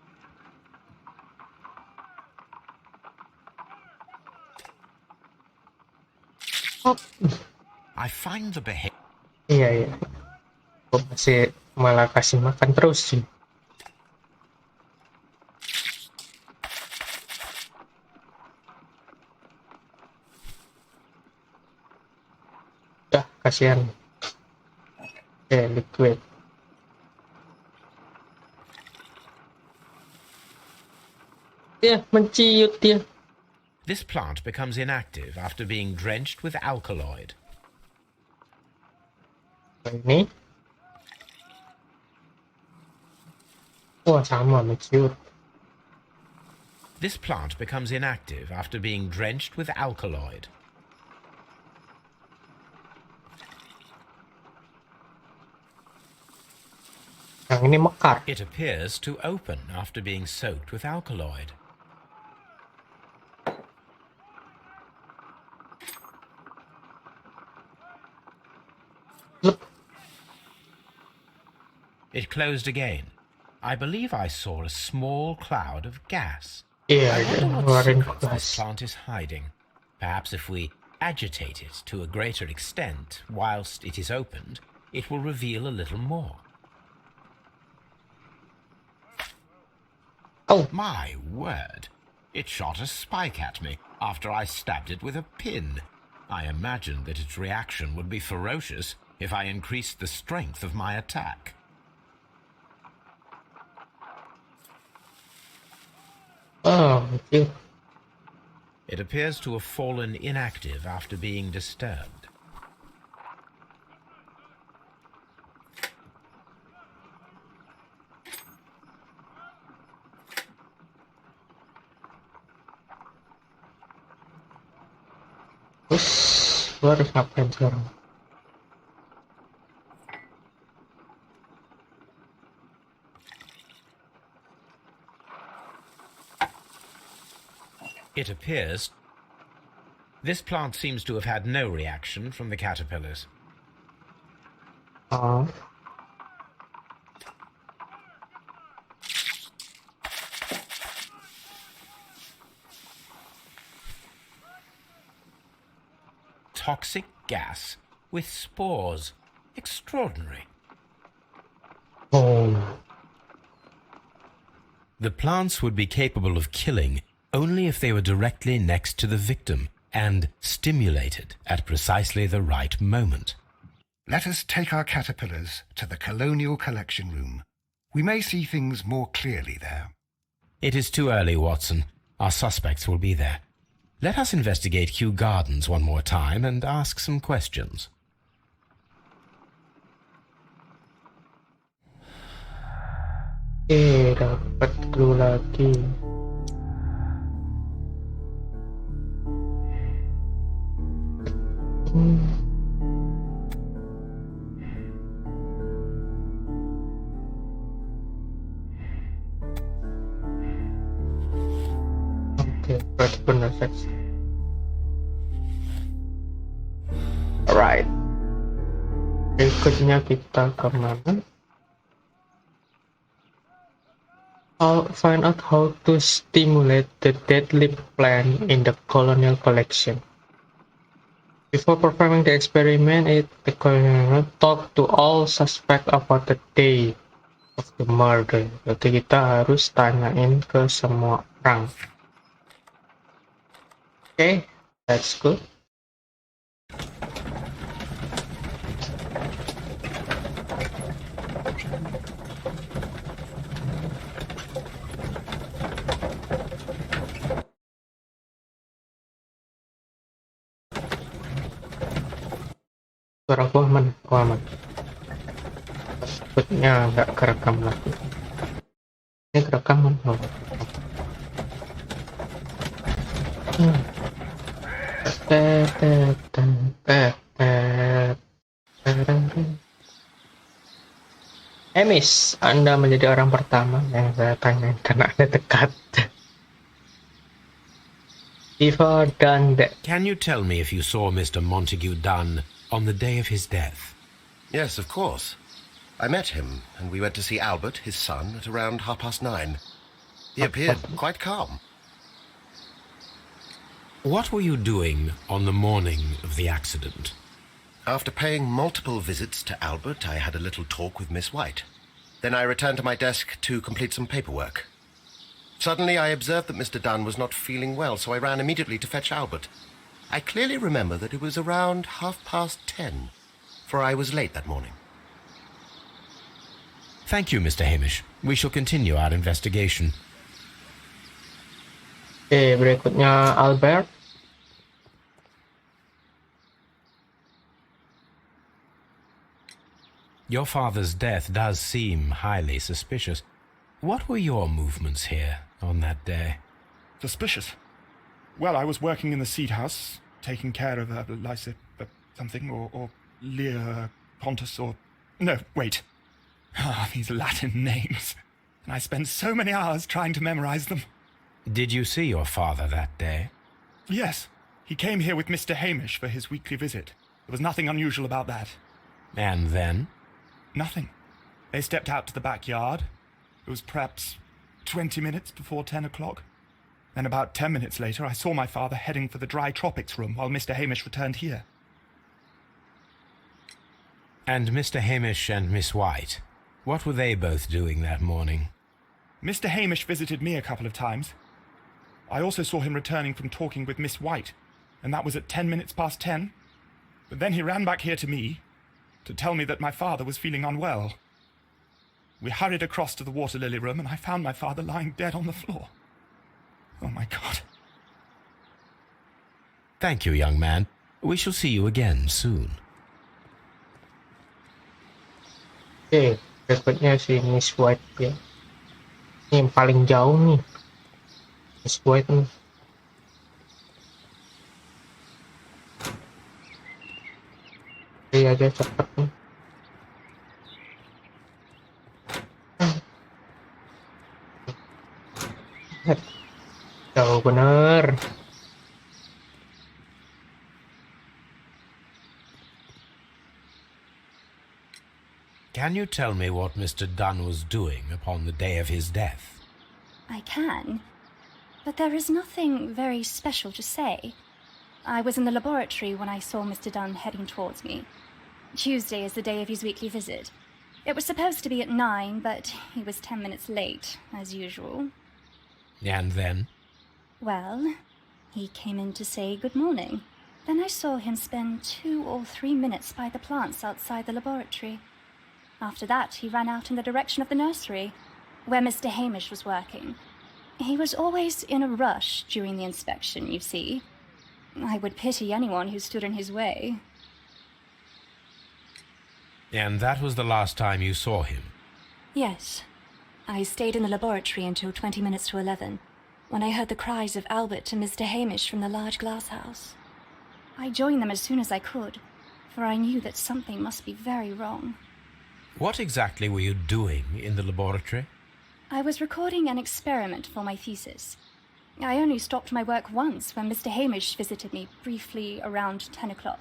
I find the behavior... Iya. Gua masih malah kasih makan terus sih. Kasihan. Liquid. Ya, menciut dia. This plant becomes inactive after being drenched with alkaloid. Ini. Wah, sama menciut. This plant becomes inactive after being drenched with alkaloid. Yang ini mekar. It appears to open after being soaked with alkaloid. It closed again. I believe I saw a small cloud of gas. Iya, I ada wonder what ngeluarin secrets this gas. plant is hiding. Perhaps if we agitate it to a greater extent whilst it is opened, it will reveal a little more. Oh, My word! It shot a spike at me after I stabbed it with a pin. I imagined that its reaction would be ferocious if I increased the strength of my attack. oh, kecil. It appears to have fallen inactive after being disturbed. Terus, gue harus ngapain sekarang? It appears this plant seems to have had no reaction from the caterpillars. Oh, Toxic gas with spores. Extraordinary. oh. The plants would be capable of killing only if they were directly next to the victim and stimulated at precisely the right moment. Let us take our caterpillars to the Colonial Collection Room. We may see things more clearly there. It is too early, Watson. Our suspects will be there. Let us investigate Kew Gardens one more time and ask some questions. Dapat clue lagi. Oke, berarti benar seks. Alright. Berikutnya kita kemana? I'll find out how to stimulate the deadly plant in the colonial collection. Before performing the experiment, the colonial talk to all suspects about the day of the murder. Berarti kita harus tanyain ke semua orang. Okay, that's good. Suara gua aman, Sebutnya nggak kerekam lagi. Ini kerekaman, oh. Miss, Anda menjadi orang pertama yang saya tanyain karena Anda dekat. Before done that. Can you tell me if you saw Mr. Montague Dunn on the day of his death? Yes, of course. I met him, and we went to see Albert, his son, at around 9:30. He appeared quite calm. What were you doing on the morning of the accident? After paying multiple visits to Albert, I had a little talk with Miss White. Then I returned to my desk to complete some paperwork. Suddenly I observed that Mr. Dunn was not feeling well, so I ran immediately to fetch Albert. I clearly remember that it was around 10:30, for I was late that morning. Thank you, Mr. Hamish. We shall continue our investigation. Oke, berikutnya Albert. Your father's death does seem highly suspicious. What were your movements here on that day? Suspicious? Well, I was working in the seed house, taking care of Lysa something, or Lear Pontus, or... No, wait. These Latin names. And I spent so many hours trying to memorize them. Did you see your father that day? Yes. He came here with Mr. Hamish for his weekly visit. There was nothing unusual about that. And then? Nothing. They stepped out to the backyard. It was perhaps 20 minutes before 10 o'clock. Then about 10 minutes later, I saw my father heading for the dry tropics room while Mr. Hamish returned here. And Mr. Hamish and Miss White, what were they both doing that morning? Mr. Hamish visited me a couple of times. I also saw him returning from talking with Miss White, and that was at 10 minutes past 10. But then he ran back here to me to tell me that my father was feeling unwell. We hurried across to the water lily room, and I found my father lying dead on the floor. Oh, my God. Thank you, young man. We shall see you again soon. Oke, berikutnya si Miss White ya. Ini yang paling jauh nih. Miss White nih. Iya aja cepet nih. Jauh bener. Can you tell me what Mr. Dunn was doing upon the day of his death? I can, but there is nothing very special to say. I was in the laboratory when I saw Mr. Dunn heading towards me. Tuesday is the day of his weekly visit. It was supposed to be at 9, but he was 10 minutes late, as usual. And then? Well, he came in to say good morning. Then I saw him spend 2 or 3 minutes by the plants outside the laboratory. After that, he ran out in the direction of the nursery, where Mr. Hamish was working. He was always in a rush during the inspection, you see. I would pity anyone who stood in his way. And that was the last time you saw him? Yes. I stayed in the laboratory until 20 minutes to 11, when I heard the cries of Albert and Mr. Hamish from the large glass house. I joined them as soon as I could, for I knew that something must be very wrong. What exactly were you doing in the laboratory? I was recording an experiment for my thesis. I only stopped my work once when Mr. Hamish visited me briefly around 10 o'clock.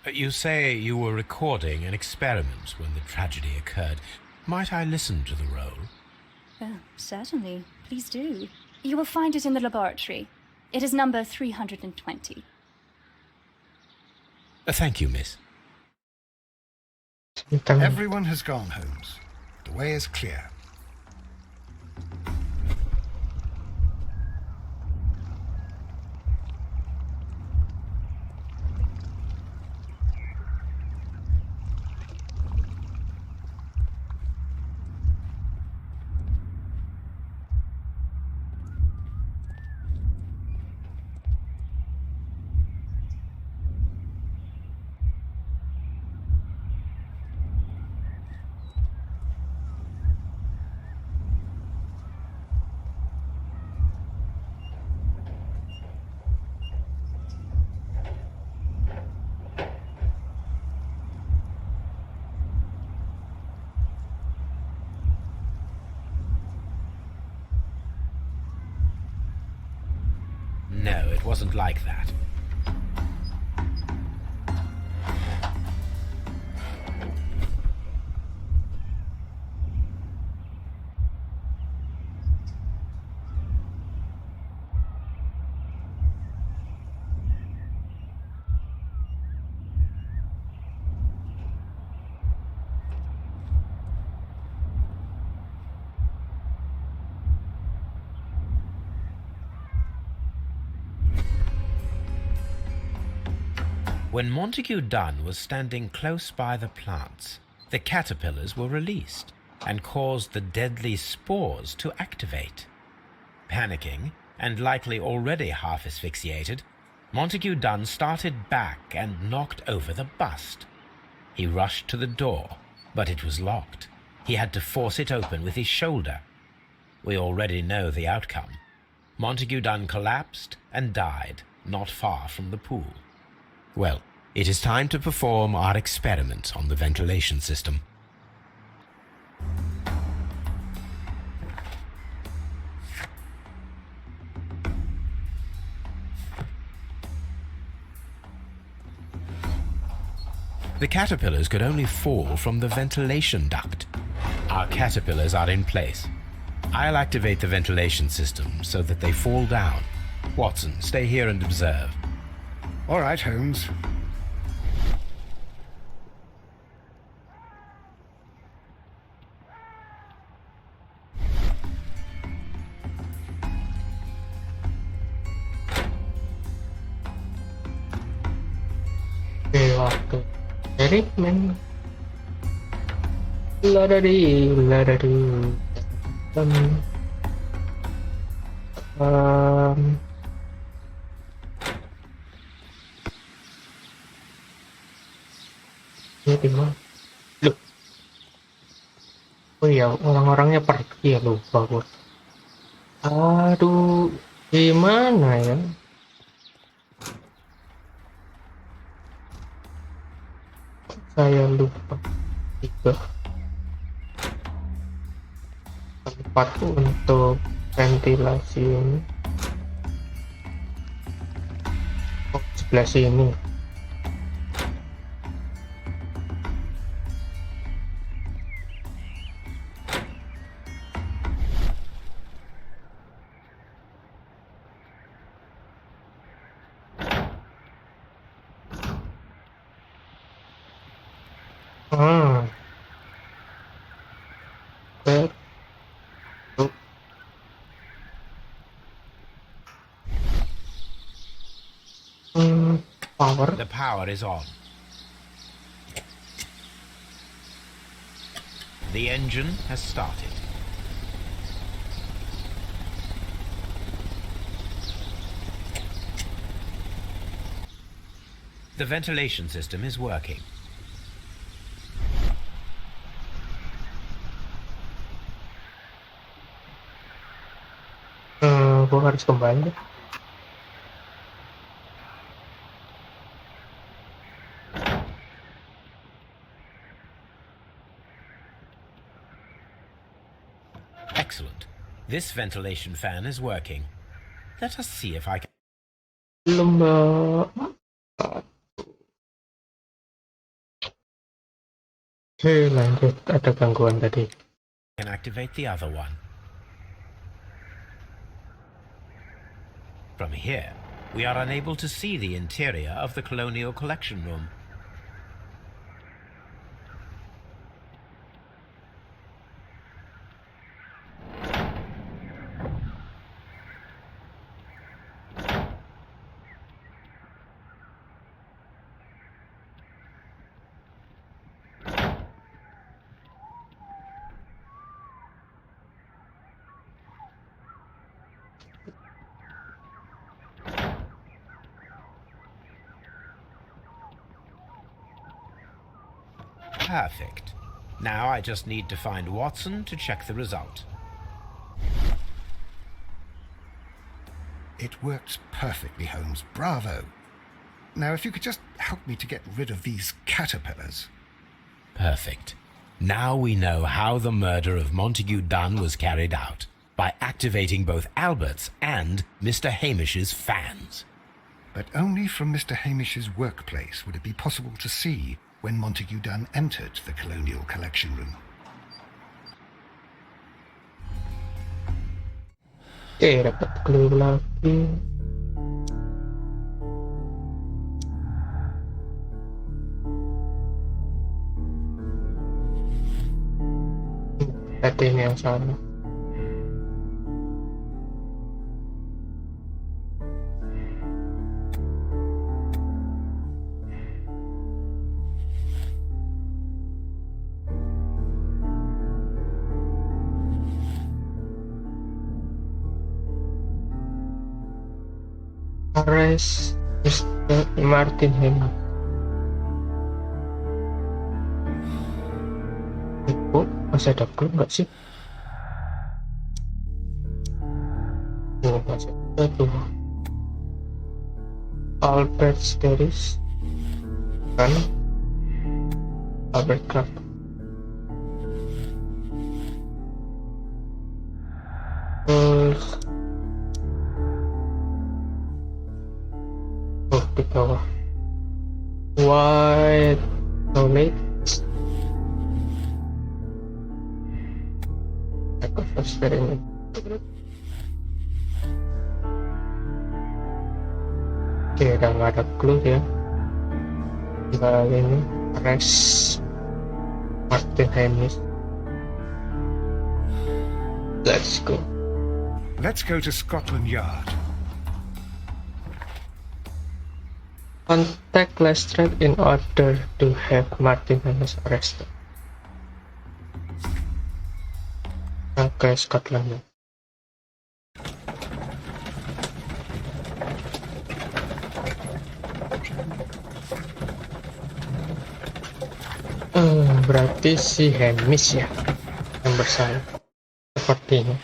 You say you were recording an experiment when the tragedy occurred. Might I listen to the roll? Certainly. Please do. You will find it in the laboratory. It is number 320. Thank you, miss. Everyone has gone, Holmes. The way is clear. No, it wasn't like that. When Montague Dunn was standing close by the plants, the caterpillars were released and caused the deadly spores to activate. Panicking, and likely already half asphyxiated, Montague Dunn started back and knocked over the bust. He rushed to the door, but it was locked. He had to force it open with his shoulder. We already know the outcome. Montague Dunn collapsed and died not far from the pool. Well, it is time to perform our experiment on the ventilation system. The caterpillars could only fall from the ventilation duct. Our caterpillars are in place. I'll activate the ventilation system so that they fall down. Watson, stay here and observe. All right, Holmes. Oke, waktu eksperimen. Ladadi. Ini di mana? Loh. Oh iya, orang-orangnya pergi ya, lupa gue. Aduh, gimana ya? Saya lupa juga tempat untuk ventilasi ini. Oh, sebelah sini. Betul. Power. The power is on. The engine has started. The ventilation system is working. Gue harus kembali. Excellent. This ventilation fan is working. Let us see if I can Belum, Oke, lanjut. Ada gangguan tadi. activate the other one. From here, we are unable to see the interior of the Colonial Collection Room. Perfect. Now I just need to find Watson to check the result. It worked perfectly, Holmes. Bravo. Now, if you could just help me to get rid of these caterpillars. Perfect. Now we know how the murder of Montague Dunn was carried out, by activating both Albert's and Mr. Hamish's fans. But only from Mr. Hamish's workplace would it be possible to see when Montague Dunn entered the Colonial Collection Room. Oke, dapat clue lagi. Berarti ini yang salah. Arrest Mr. Martin Hamish. Oh, masih ada clue nggak sih? Oh, masih ada tuh. Albert Steris kan Albert Clark. Terus di bawah. Why so late? atmosphere ini. Oke, udah nggak ada clue ya. Tinggal ini arrest Martin Hamish. Let's go. Let's go to Scotland Yard. Contact Lestrade in order to have Martin Hamish arrested. Oke, Scotland Yard. Berarti si Hamish ya yang bersalah sepertinya.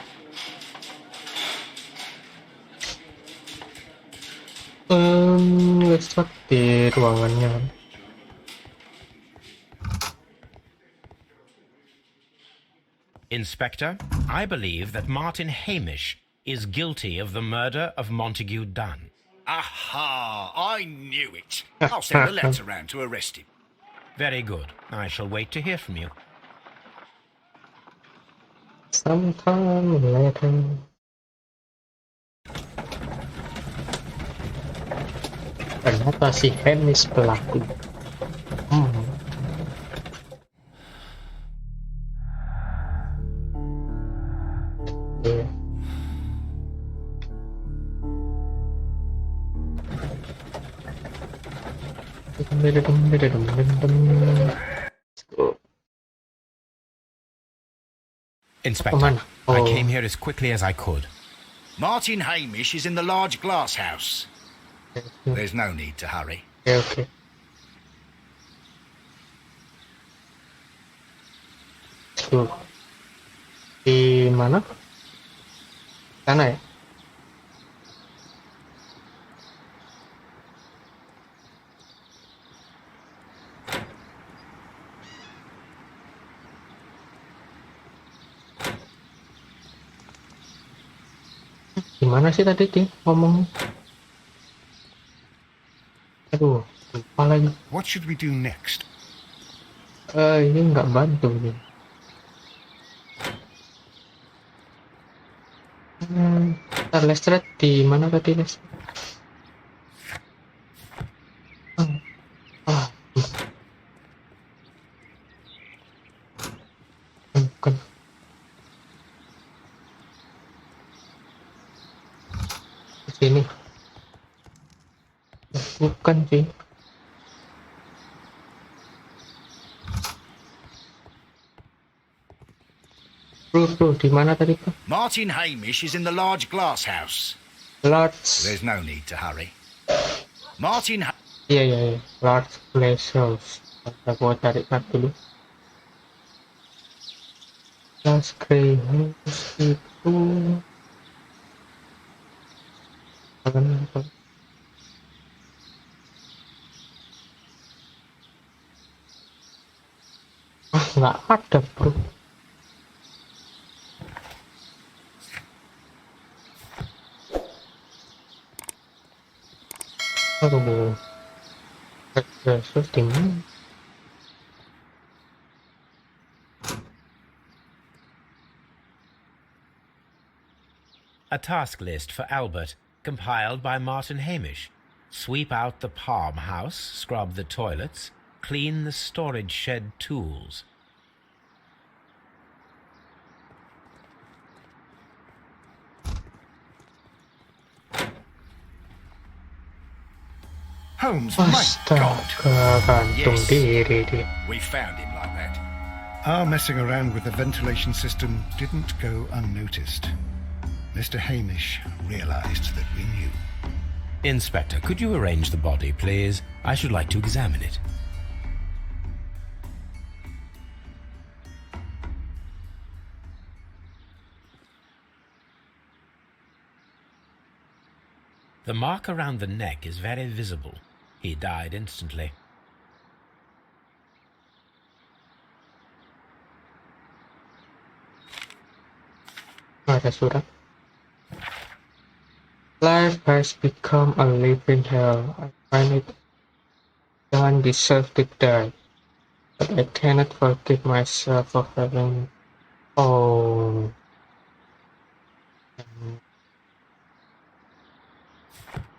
Let's start di ruangannya. Inspector, I believe that Martin Hamish is guilty of the murder of Montague Dunn. Aha! I knew it. I'll send a letter round to arrest him. Very good. I shall wait to hear from you. Sometime later. Ternyata si Hamish pelaku. Yeah. Let's go. Inspector, Kemana? I Oh. came here as quickly as I could. Martin Hamish is in the large glass house. There's no need to hurry. Oke. Tuh. Di mana? Sana ya? Gimana sih tadi dia ngomong? Aduh, lupa lagi. What should we do next? Ini nggak bantu nih. Ntar Lestrade di mana tadi Lestrade? Bukan. Sini. Bukan sih. Bro, di mana tadi Pak? Martin Hamish is in the large glass house. Large. There's no need to hurry. Martin ha Iya. Large glass house. Gua cari map dulu. Large glass house itu. Apa? Nggak ada bro. Aduh, di mana? A task list for Albert, compiled by Martin Hamish. Sweep out the palm house, scrub the toilets, clean the storage shed tools. Holmes, my God! Astaga, gantung Yes. diri dia. We found him like that. Our messing around with the ventilation system didn't go unnoticed. Mr. Hamish realized that we knew. Inspector, could you arrange the body, please? I should like to examine it. The mark around the neck is very visible. He died instantly. Ada surat. Life has become a living hell. I find it done deserve to die, but I cannot forgive myself for having. Oh,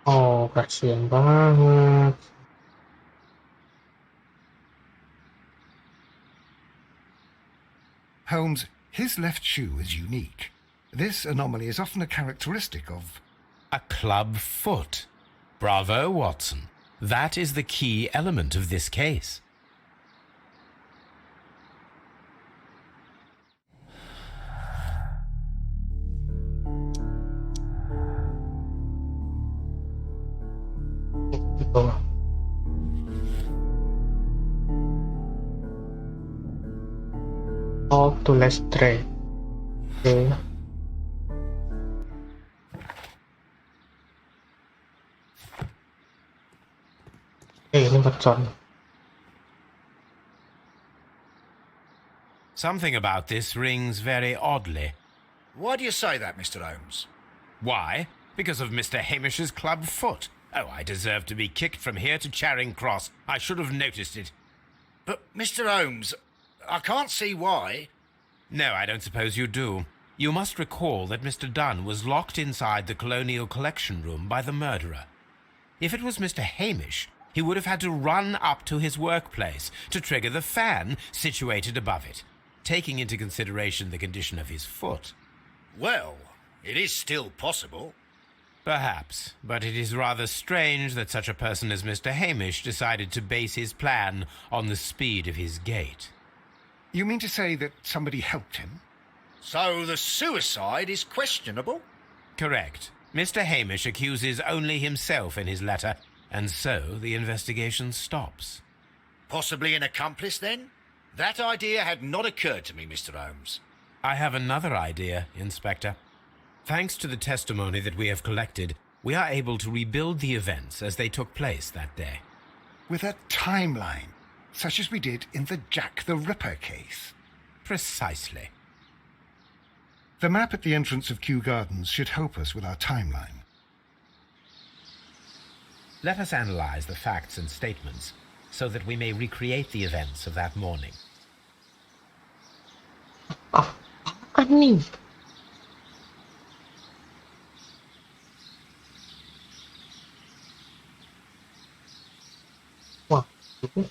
Oh, kasihan banget. Holmes, his left shoe is unique. This anomaly is often a characteristic of... A club foot. Bravo, Watson. That is the key element of this case. Di bawah. All to less tray. Oke. Ini mercon. Something about this rings very oddly. Why do you say that, Mr. Holmes? Why? Because of Mr. Hamish's club foot. Oh, I deserve to be kicked from here to Charing Cross. I should have noticed it. But, Mr. Holmes, I can't see why. No, I don't suppose you do. You must recall that Mr. Dunn was locked inside the Colonial Collection Room by the murderer. If it was Mr. Hamish, he would have had to run up to his workplace to trigger the fan situated above it, taking into consideration the condition of his foot. Well, it is still possible. Perhaps, but it is rather strange that such a person as Mr. Hamish decided to base his plan on the speed of his gait. You mean to say that somebody helped him? So the suicide is questionable? Correct. Mr. Hamish accuses only himself in his letter, and so the investigation stops. Possibly an accomplice, then? That idea had not occurred to me, Mr. Holmes. I have another idea, Inspector. Thanks to the testimony that we have collected, we are able to rebuild the events as they took place that day. With a timeline, such as we did in the Jack the Ripper case. Precisely. The map at the entrance of Kew Gardens should help us with our timeline. Let us analyze the facts and statements so that we may recreate the events of that morning. Apaan nih? Wah, itu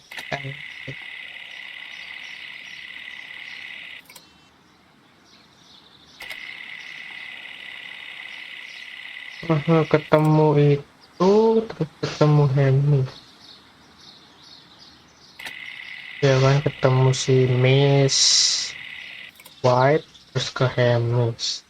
ketemu itu, terus ketemu Hamish. Ya kan, ketemu si Miss White, terus ke Hamish.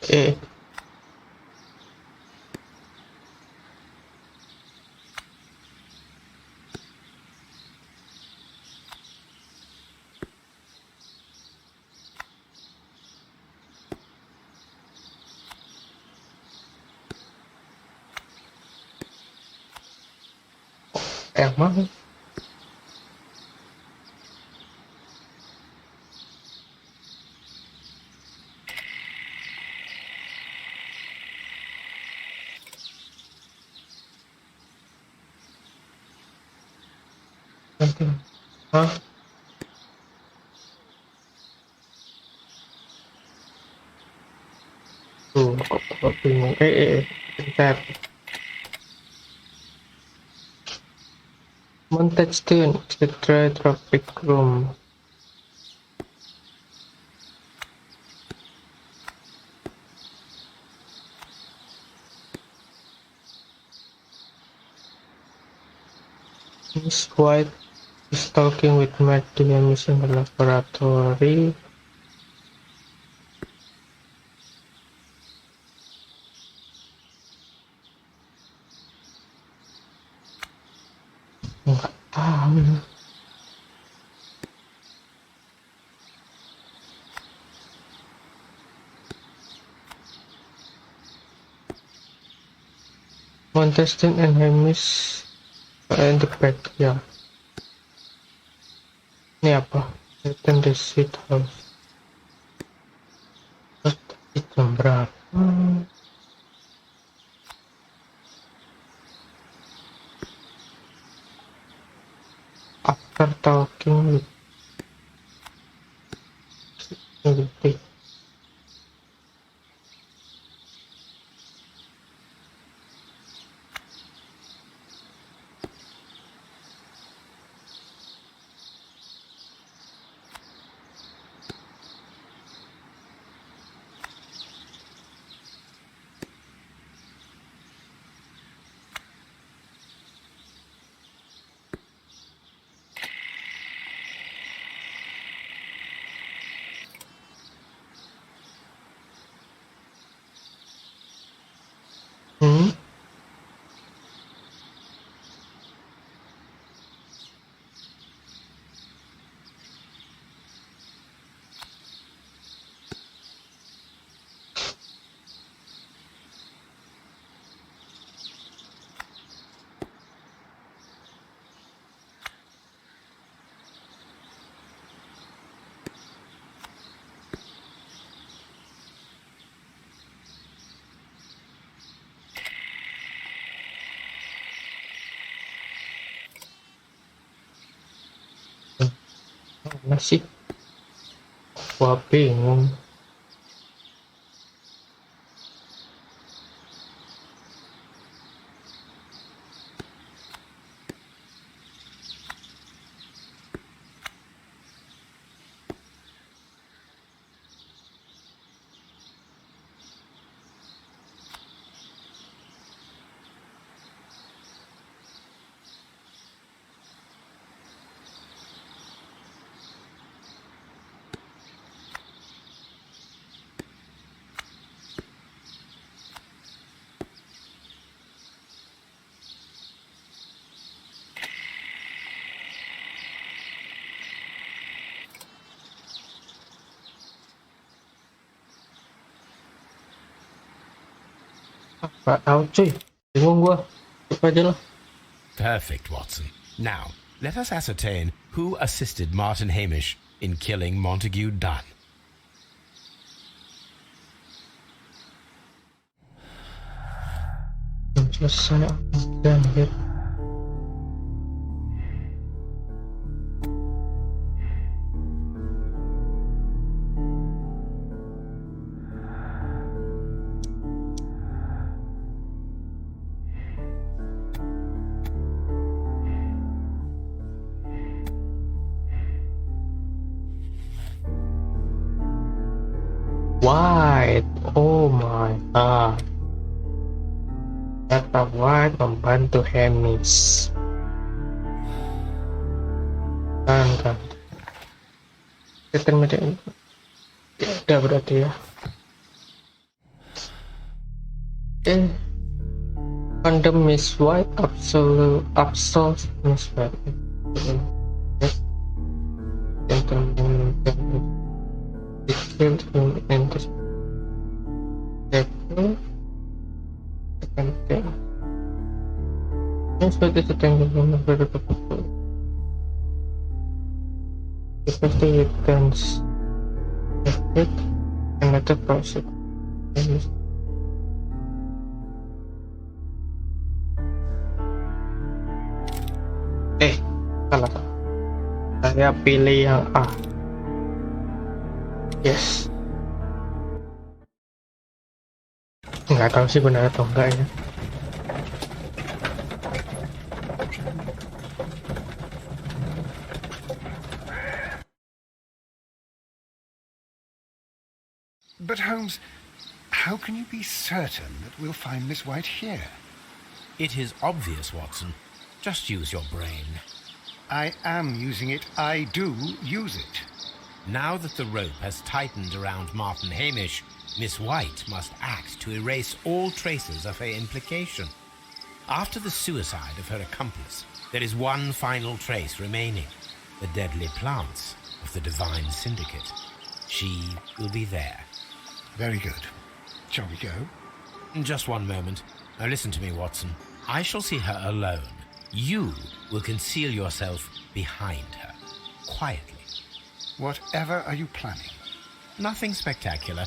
Eh, emang nanti, hah? Tuh, kok bingung. Bentar. Montage tune, the traffic room. Miss White is talking with Matt Hamish in the laboratory. Nggak tahu. Contestant and Hamish in the back, ya. Ini apa? Return the seat house. Tapi jam berapa? After talking with mana sih? Gua bingung. Apa tahu cuy, bingung gua. Coba aja lah. Perfect, Watson. Now, let us ascertain who assisted Martin Hamish in killing Montague Dunn. Belum selesai dan hit. White, oh my god. Kata White membantu Hamish. Kan. Ketermediaan. Ada berarti ya. Condemn Miss White, absolve Miss White. Killed him in the second thing. Miss White is a tangle woman very powerful. Especially with guns. Effect another process. Salah. Saya pilih yang A. Yes. Nggak tahu sih benar atau enggak ya. But Holmes, how can you be certain that we'll find Miss White here? It is obvious, Watson. Just use your brain. I am using it. I do use it. Now that the rope has tightened around Martin Hamish, Miss White must act to erase all traces of her implication. After the suicide of her accomplice, there is one final trace remaining, the deadly plants of the Divine Syndicate. She will be there. Very good. Shall we go? Just one moment. Now listen to me, Watson. I shall see her alone. You will conceal yourself behind her, quietly. Whatever are you planning? Nothing spectacular.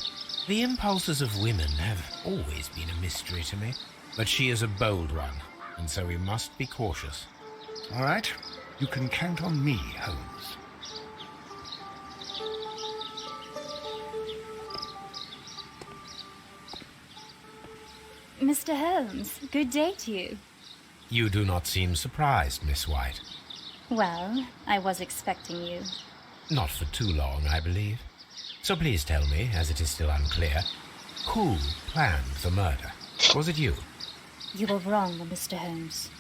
The impulses of women have always been a mystery to me. But she is a bold one, and so we must be cautious. All right. You can count on me, Holmes. Mr. Holmes, good day to you. You do not seem surprised, Miss White. Well, I was expecting you. Not for too long, I believe. So please tell me, as it is still unclear, who planned the murder? Was it you? You were wrong, Mr. Holmes.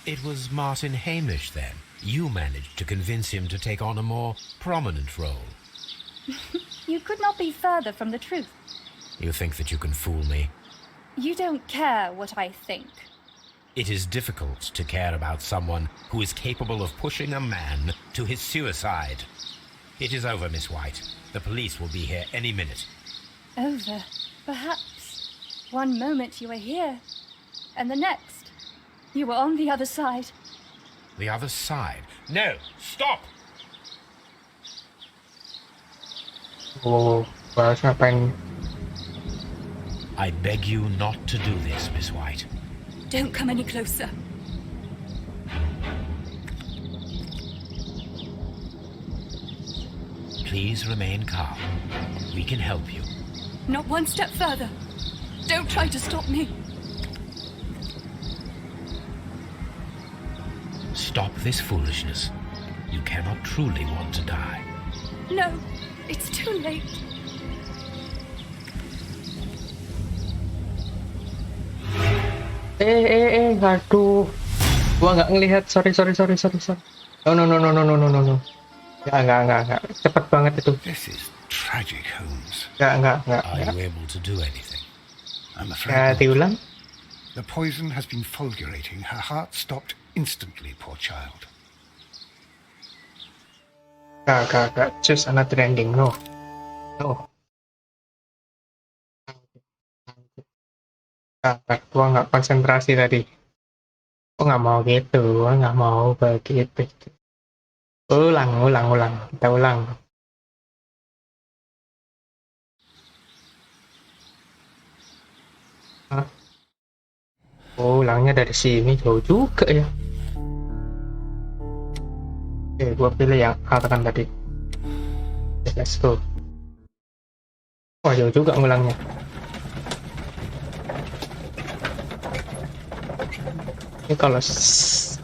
It was Martin Hamish, then. You managed to convince him to take on a more prominent role. You could not be further from the truth. You think that you can fool me? You don't care what I think. It is difficult to care about someone who is capable of pushing a man to his suicide. It is over, Miss White. The police will be here any minute. Over, perhaps. One moment you were here, and the next, you were on the other side. The other side? No! Stop! Oh, harus ngapain? I beg you not to do this, Miss White. Don't come any closer. Please remain calm. We can help you. Not one step further. Don't try to stop me. Stop this foolishness. You cannot truly want to die. No, it's too late. Aduh, gua nggak ngelihat. Sorry. No. Ya, nggak. Cepet banget itu. This is tragic, Holmes. Nggak. Are you able to do anything? I'm Ya, afraid not. diulang. The poison has been fulgurating. Her heart stopped instantly, poor child. Nggak. Choose another ending. No. Nggak. Gua nggak konsentrasi tadi. Gua nggak mau gitu. Gua nggak mau begitu. Ulang. Kita ulang. Hah? Oh, ulangnya dari sini jauh juga ya. Oke, gua pilih yang A kan tadi. Oke, let's go. Oh, jauh juga ngulangnya. Ini kalau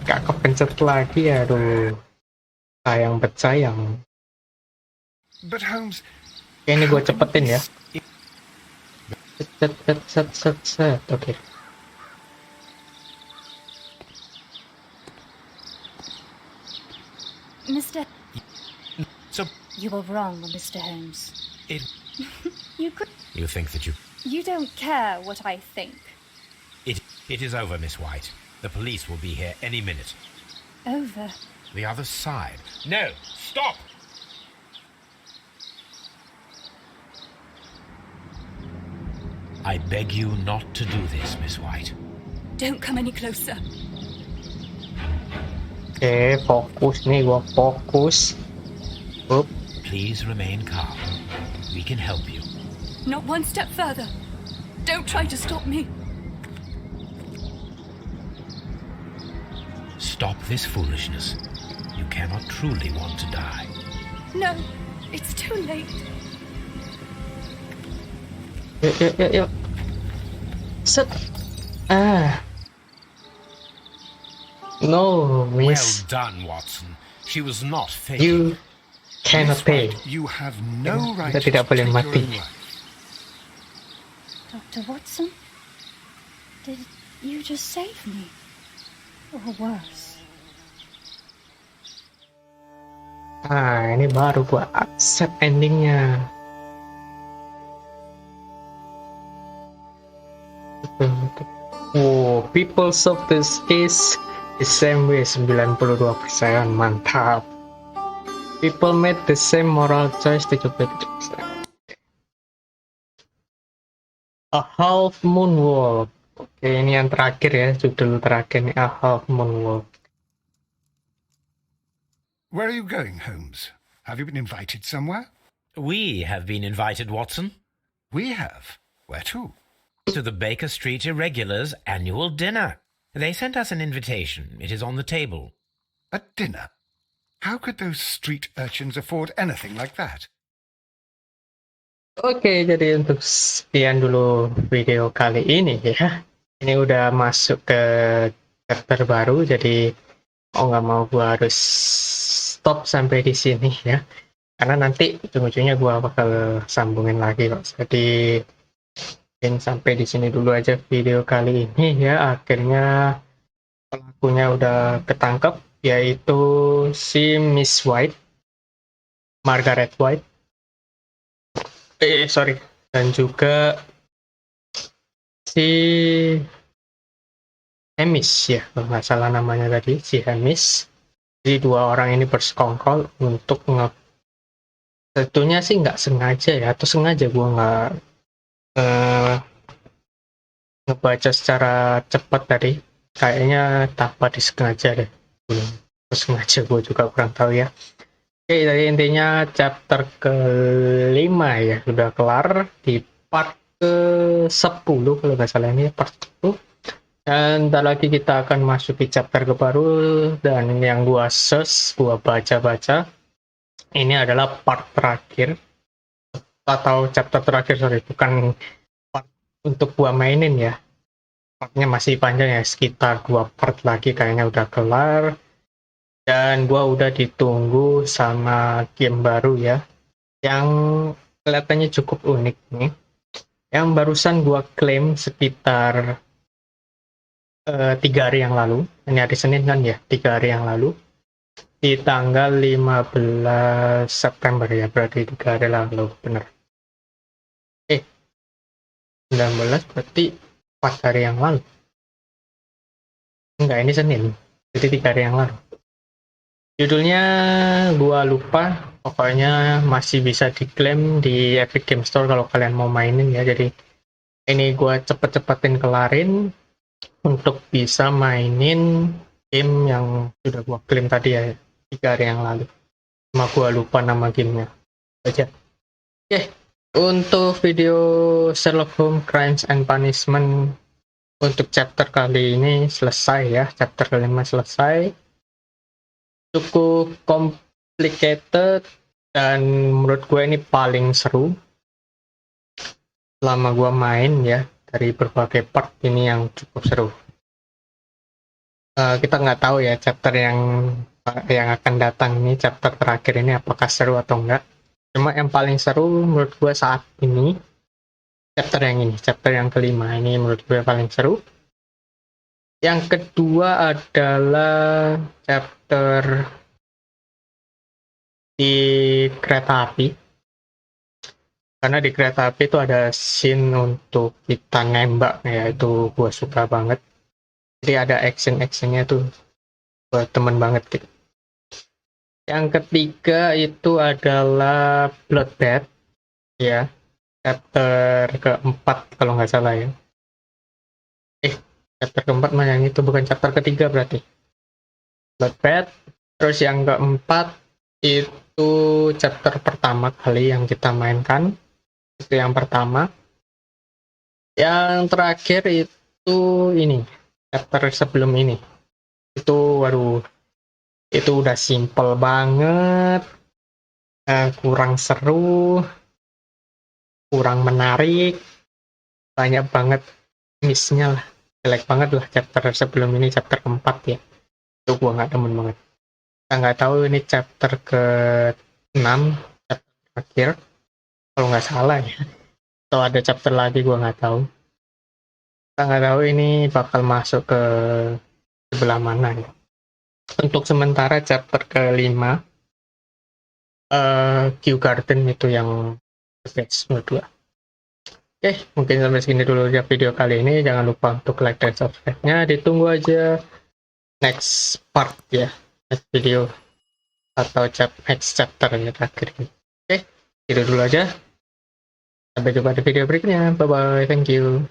gak kepencet lagi, aduh. Sayang. But Holmes, Oke, ini gue cepetin ya. Set. Oke. Mr. So, You were wrong, Mr. Holmes. you think that you... You don't care what I think. It is over, Miss White. The police will be here any minute. Over. The other side. No! Stop! I beg you not to do this, Miss White. Don't come any closer. Oke, fokus nih, gua fokus. Up. Please remain calm. We can help you. Not one step further. Don't try to stop me. Stop this foolishness. You cannot truly want to die. No, it's too late. Yuk. Set. No, miss. Well done, Watson. She was not faking. You cannot pay. you have no right Kita to tidak boleh take mati. your own life. Dr. Watson? Did you just save me? Or worse? Ini baru gua accept endingnya. Oh, people solve this case the same way, 92%. Mantap. People made the same moral choice, 77%. A half moonwalk. Oke, ini yang terakhir ya, judul terakhir nih, A Half Moonwalk. Where are you going, Holmes? Have you been invited somewhere? We have been invited, Watson, We have. Where to? to the Baker Street Irregulars' annual dinner. They sent us an invitation. It is on the table. A dinner? How could those street urchins afford anything like that? Oke, jadi untuk sekian dulu video kali ini ya. Ini udah masuk ke chapter baru, jadi mau nggak mau gua harus stop sampai di sini ya. Karena nanti ujung-ujungnya gua bakal sambungin lagi kok. Jadi mungkin sampai di sini dulu aja video kali ini ya. Akhirnya pelakunya udah ketangkep, yaitu si Miss White, Margaret White. Sorry, dan juga si Hamish ya, kalau nggak salah namanya tadi, si Hamish. Jadi dua orang ini bersekongkol untuk tentunya sih nggak sengaja ya, atau sengaja gua nggak ngebaca secara cepat tadi, kayaknya tanpa disengaja deh, terus sengaja gue juga kurang tahu ya. Oke, jadi intinya chapter kelima ya, sudah kelar di part ke-10 kalau nggak salah, ini part 10. Dan ntar lagi kita akan masuk di chapter ke baru, dan yang gua search, gua baca-baca, ini adalah part terakhir, atau chapter terakhir, sorry, bukan part untuk gua mainin ya. Partnya masih panjang ya, sekitar 2 part lagi kayaknya udah kelar. Dan gua udah ditunggu sama game baru ya, yang kelihatannya cukup unik nih, yang barusan gua klaim sekitar 3 hari yang lalu. Ini hari Senin kan ya, 3 hari yang lalu, di tanggal 15 September ya, berarti 3 hari lalu, bener. 19 berarti 4 hari yang lalu. Enggak, ini Senin, jadi 3 hari yang lalu. Judulnya gua lupa, pokoknya masih bisa diklaim di Epic Game Store kalau kalian mau mainin ya. Jadi ini gua cepet-cepetin kelarin untuk bisa mainin game yang sudah gua klaim tadi ya, 3 hari yang lalu. Cuma gua lupa nama gamenya aja. Oke, untuk video Sherlock Holmes Crimes and Punishment untuk chapter kali ini selesai ya, chapter kelima selesai. Cukup complicated, dan menurut gue ini paling seru selama gue main ya, dari berbagai part ini yang cukup seru. Kita nggak tahu ya chapter yang akan datang ini, chapter terakhir ini apakah seru atau enggak. Cuma yang paling seru menurut gue saat ini chapter yang ini, chapter yang kelima ini menurut gue paling seru. Yang kedua adalah chapter di kereta api, karena di kereta api itu ada scene untuk kita nembak ya, itu gue suka banget. Jadi ada action-actionnya tuh, gue temen banget gitu. Yang ketiga itu adalah Bloodbath ya, chapter keempat kalau nggak salah ya. Chapter keempat mah yang itu, bukan chapter ketiga berarti. Bloodbath. Terus yang keempat itu chapter pertama kali yang kita mainkan, itu yang pertama. Yang terakhir itu ini, chapter sebelum ini. Itu waduh, itu udah simple banget, kurang seru, kurang menarik, banyak banget miss-nya lah, jelek banget lah chapter sebelum ini, chapter keempat ya. Itu gua nggak demen banget. Kita nggak tahu ini chapter ke-6, chapter terakhir kalau nggak salah ya, atau ada chapter lagi gua nggak tahu. Kita nggak tahu ini bakal masuk ke sebelah mana ya. Untuk sementara chapter ke-5, Kew Garden itu yang the best menurut gua. Oke, mungkin sampai segini dulu ya video kali ini. Jangan lupa untuk like dan subscribe-nya. Ditunggu aja next part ya, next video atau next chapter ya terakhir ini. Oke, itu dulu aja. Sampai jumpa di video berikutnya. Bye bye, thank you.